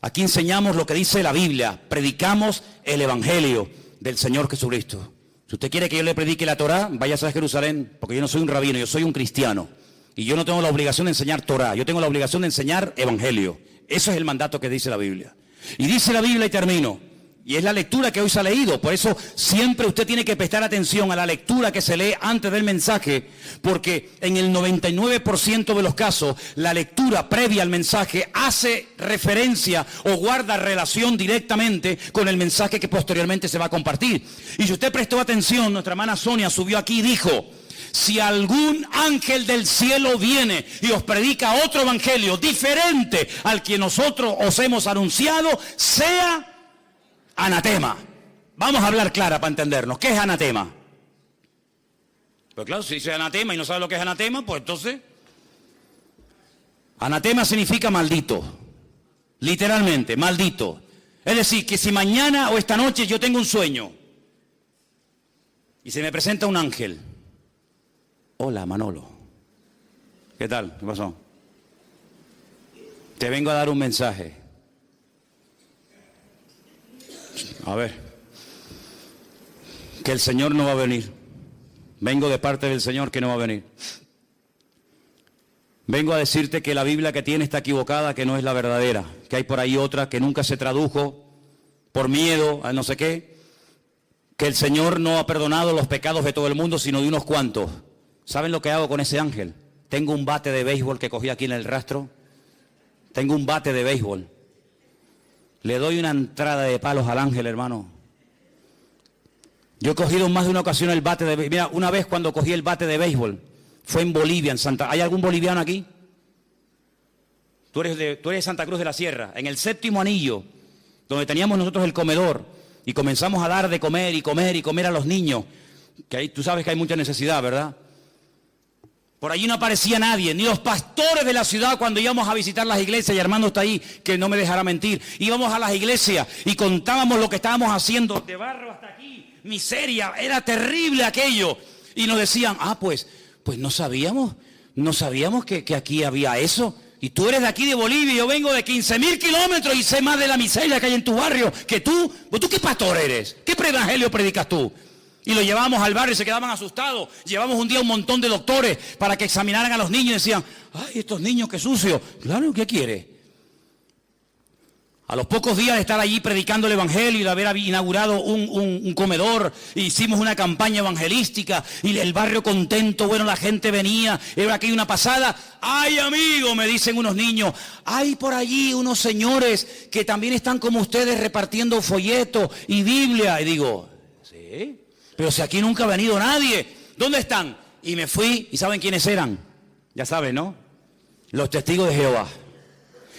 Aquí enseñamos lo que dice la Biblia, predicamos el evangelio del Señor Jesucristo. Si usted quiere que yo le predique la Torá, váyase a Jerusalén, porque yo no soy un rabino, yo soy un cristiano. Y yo no tengo la obligación de enseñar Torá, yo tengo la obligación de enseñar evangelio. Eso es el mandato que dice la Biblia. Y dice la Biblia, y termino, y es la lectura que hoy se ha leído. Por eso siempre usted tiene que prestar atención a la lectura que se lee antes del mensaje, porque en el 99% de los casos, la lectura previa al mensaje hace referencia o guarda relación directamente con el mensaje que posteriormente se va a compartir. Y si usted prestó atención, nuestra hermana Sonia subió aquí y dijo: si algún ángel del cielo viene y os predica otro evangelio diferente al que nosotros os hemos anunciado, sea anatema. Vamos a hablar clara para entendernos. ¿Qué es anatema? Pues claro, si dice anatema y no sabe lo que es anatema, pues entonces... Anatema significa maldito. Literalmente, maldito. Es decir, que si mañana o esta noche yo tengo un sueño y se me presenta un ángel. Hola, Manolo. ¿Qué tal? ¿Qué pasó? Te vengo a dar un mensaje. A ver. Que el Señor no va a venir. Vengo de parte del Señor que no va a venir. Vengo a decirte que la Biblia que tiene está equivocada, que no es la verdadera. Que hay por ahí otra que nunca se tradujo por miedo a no sé qué. Que el Señor no ha perdonado los pecados de todo el mundo, sino de unos cuantos. ¿Saben lo que hago con ese ángel? Tengo un bate de béisbol que cogí aquí en el rastro. Tengo un bate de béisbol. Le doy una entrada de palos al ángel, hermano. Yo he cogido en más de una ocasión el bate de béisbol. Mira, una vez cuando cogí el bate de béisbol, fue en Bolivia, en Santa... ¿Hay algún boliviano aquí? Tú eres de Santa Cruz de la Sierra. En el séptimo anillo, donde teníamos nosotros el comedor, y comenzamos a dar de comer y comer y comer a los niños, que ahí tú sabes que hay mucha necesidad, ¿verdad? Por allí no aparecía nadie, ni los pastores de la ciudad cuando íbamos a visitar las iglesias, y Armando está ahí, que no me dejará mentir. Íbamos a las iglesias y contábamos lo que estábamos haciendo, de barro hasta aquí, miseria, era terrible aquello. Y nos decían, pues no sabíamos que aquí había eso. Y tú eres de aquí de Bolivia, y yo vengo de 15.000 kilómetros y sé más de la miseria que hay en tu barrio que tú. ¿Tú qué pastor eres? ¿Qué evangelio predicas tú? Y lo llevábamos al barrio y se quedaban asustados. Llevamos un día un montón de doctores para que examinaran a los niños y decían, ay, estos niños qué sucios. Claro, ¿qué quiere? A los pocos días de estar allí predicando el evangelio y de haber inaugurado un comedor, hicimos una campaña evangelística y el barrio contento, bueno, la gente venía, era aquí una pasada. Ay, amigo, me dicen unos niños, hay por allí unos señores que también están como ustedes repartiendo folletos y Biblia. Y digo, ¿sí? Pero si aquí nunca ha venido nadie, ¿dónde están? Y me fui, ¿y saben quiénes eran? Ya saben, ¿no? Los testigos de Jehová.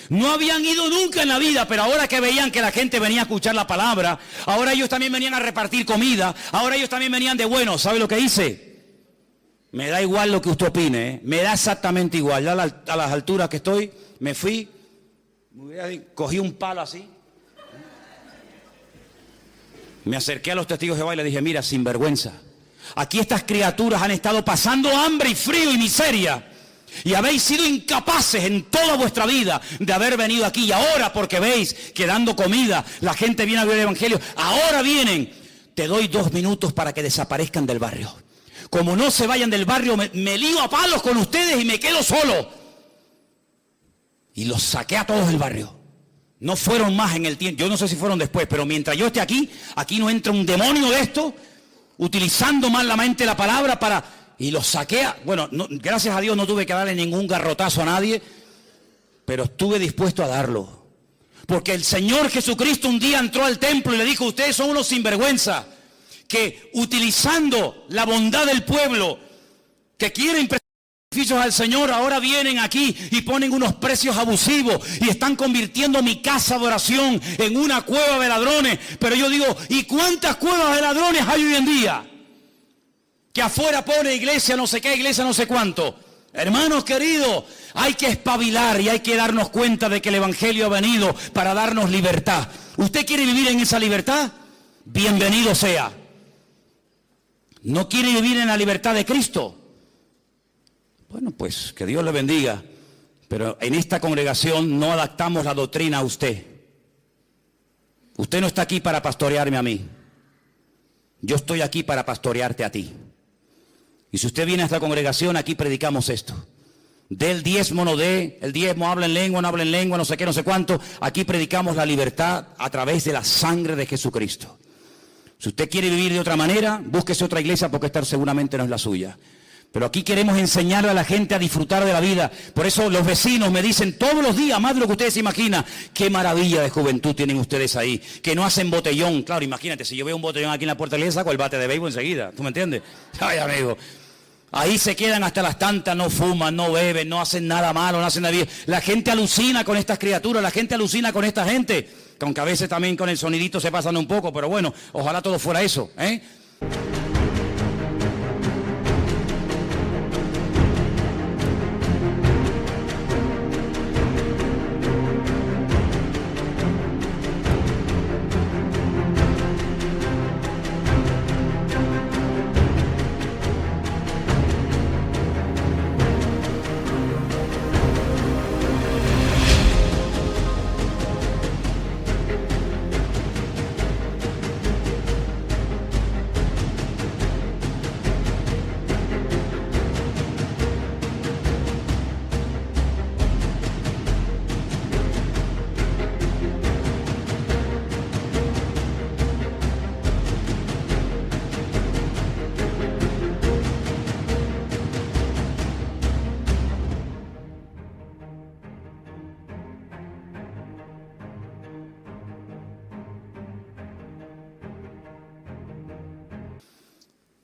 No habían ido nunca en la vida, pero ahora que veían que la gente venía a escuchar la palabra, ahora ellos también venían a repartir comida, ahora ellos también venían de bueno. ¿Sabe lo que hice? Me da igual lo que usted opine, ¿eh? Me da exactamente igual. Ya a las alturas que estoy, me fui, cogí un palo así, me acerqué a los testigos de Jehová y le dije, mira, sinvergüenza, aquí estas criaturas han estado pasando hambre y frío y miseria, y habéis sido incapaces en toda vuestra vida de haber venido aquí, y ahora porque veis que dando comida la gente viene a ver el evangelio, ahora vienen. Te doy 2 minutos para que desaparezcan del barrio. Como no se vayan del barrio, me lío a palos con ustedes y me quedo solo. Y los saqué a todos del barrio. No fueron más en el tiempo, yo no sé si fueron después, pero mientras yo esté aquí, aquí no entra un demonio de esto, utilizando malamente la palabra para... Y los saqué, bueno, no, gracias a Dios no tuve que darle ningún garrotazo a nadie, pero estuve dispuesto a darlo. Porque el Señor Jesucristo un día entró al templo y le dijo, ustedes son unos sinvergüenza, que utilizando la bondad del pueblo, que quieren beneficios al Señor, ahora vienen aquí y ponen unos precios abusivos y están convirtiendo mi casa de oración en una cueva de ladrones. Pero yo digo, ¿y cuántas cuevas de ladrones hay hoy en día? Que afuera pone iglesia no sé qué, iglesia no sé cuánto. Hermanos queridos, hay que espabilar y hay que darnos cuenta de que el Evangelio ha venido para darnos libertad. ¿Usted quiere vivir en esa libertad? Bienvenido sea. ¿No quiere vivir en la libertad de Cristo? Bueno, pues que Dios le bendiga. Pero en esta congregación no adaptamos la doctrina a usted. Usted no está aquí para pastorearme a mí. Yo estoy aquí para pastorearte a ti. Y si usted viene a esta congregación, aquí predicamos esto. Del diezmo no dé, el diezmo habla en lengua, no habla en lengua, no sé qué, no sé cuánto. Aquí predicamos la libertad a través de la sangre de Jesucristo. Si usted quiere vivir de otra manera, búsquese otra iglesia porque esta seguramente no es la suya. Pero aquí queremos enseñarle a la gente a disfrutar de la vida. Por eso los vecinos me dicen todos los días, más de lo que ustedes se imaginan, qué maravilla de juventud tienen ustedes ahí, que no hacen botellón. Claro, imagínate, si yo veo un botellón aquí en la puerta le saco el bate de béisbol enseguida, ¿tú me entiendes? Ay, amigo, ahí se quedan hasta las tantas, no fuman, no beben, no hacen nada malo, no hacen nada bien. La gente alucina con estas criaturas, la gente alucina con esta gente, aunque a veces también con el sonidito se pasan un poco, pero bueno, ojalá todo fuera eso, ¿eh?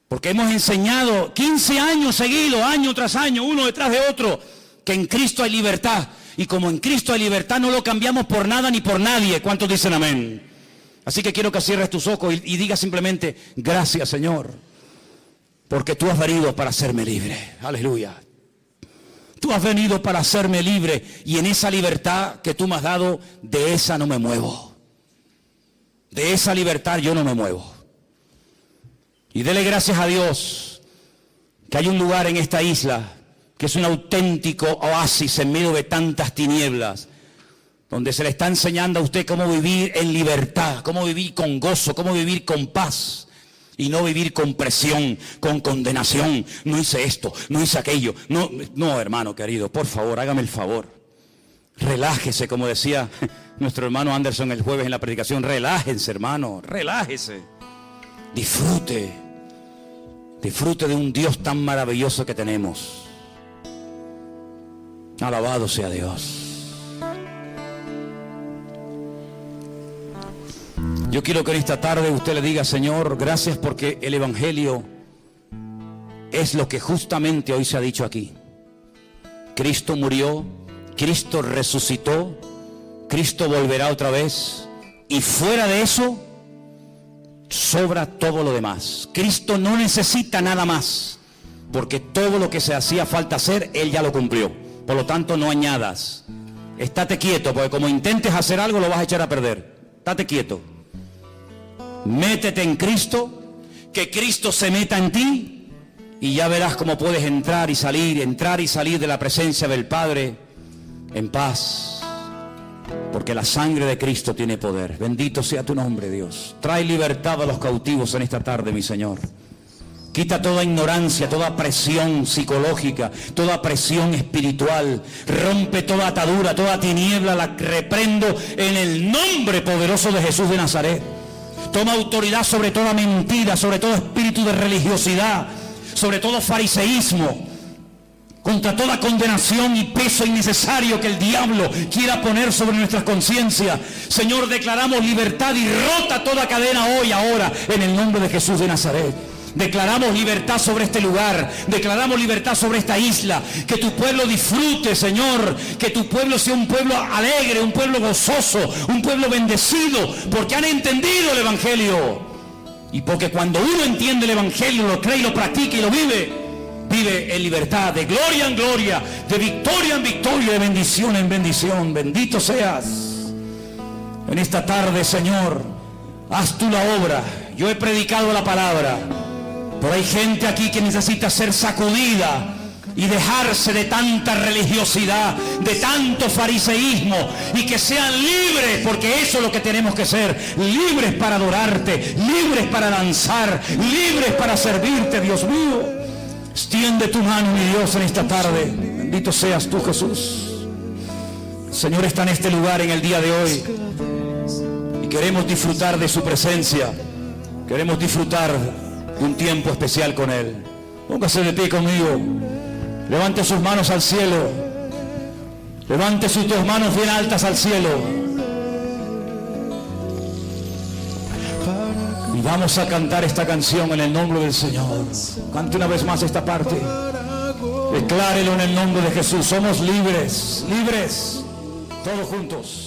Porque hemos enseñado 15 años seguidos, año tras año, uno detrás de otro, que en Cristo hay libertad. Y como en Cristo hay libertad, no lo cambiamos por nada ni por nadie. ¿Cuántos dicen amén? Así que quiero que cierres tus ojos y digas simplemente, gracias Señor, porque tú has venido para hacerme libre. Aleluya. Tú has venido para hacerme libre y en esa libertad que tú me has dado, de esa no me muevo. De esa libertad yo no me muevo. Y dele gracias a Dios que hay un lugar en esta isla que es un auténtico oasis en medio de tantas tinieblas, donde se le está enseñando a usted cómo vivir en libertad, cómo vivir con gozo, cómo vivir con paz y no vivir con presión, con condenación. No hice esto, no hice aquello. No, no, hermano querido, por favor, hágame el favor. Relájese, como decía nuestro hermano Anderson el jueves en la predicación. Relájense, hermano, relájese. Disfrute. Disfrute de un Dios tan maravilloso que tenemos. Alabado sea Dios. Yo quiero que en esta tarde usted le diga, Señor, gracias porque el Evangelio es lo que justamente hoy se ha dicho aquí. Cristo murió, Cristo resucitó Cristo volverá otra vez y fuera de eso sobra todo lo demás. Cristo no necesita nada más, porque todo lo que se hacía falta hacer, Él ya lo cumplió. Por lo tanto, no añadas. Estate quieto, porque como intentes hacer algo, lo vas a echar a perder. Estate quieto. Métete en Cristo, que Cristo se meta en ti, y ya verás cómo puedes entrar y salir de la presencia del Padre en paz. Porque la sangre de Cristo tiene poder. Bendito sea tu nombre, Dios. Trae libertad a los cautivos en esta tarde, mi Señor. Quita toda ignorancia, toda presión psicológica, toda presión espiritual. Rompe toda atadura, toda tiniebla, la reprendo en el nombre poderoso de Jesús de Nazaret. Toma autoridad sobre toda mentira, sobre todo espíritu de religiosidad, sobre todo fariseísmo, contra toda condenación y peso innecesario que el diablo quiera poner sobre nuestras conciencias. Señor, declaramos libertad y rota toda cadena hoy, ahora, en el nombre de Jesús de Nazaret. Declaramos libertad sobre este lugar, declaramos libertad sobre esta isla, que tu pueblo disfrute, Señor, que tu pueblo sea un pueblo alegre, un pueblo gozoso, un pueblo bendecido, porque han entendido el Evangelio. Y porque cuando uno entiende el Evangelio, lo cree y lo practica y lo vive, vive en libertad, de gloria en gloria, de victoria en victoria, de bendición en bendición. Bendito seas. En esta tarde, Señor, haz tú la obra. Yo he predicado la palabra, pero hay gente aquí que necesita ser sacudida y dejarse de tanta religiosidad, de tanto fariseísmo, y que sean libres, porque eso es lo que tenemos que ser, libres para adorarte, libres para danzar, libres para servirte, Dios mío. Extiende tu mano, mi Dios, en esta tarde. Bendito seas tú, Jesús. El Señor está en este lugar en el día de hoy y queremos disfrutar de su presencia. Queremos disfrutar de un tiempo especial con Él. Póngase de pie conmigo. Levante sus manos al cielo. Levante sus dos manos bien altas al cielo. Y vamos a cantar esta canción en el nombre del Señor. Cante una vez más esta parte. Declárelo en el nombre de Jesús. Somos libres, libres, todos juntos.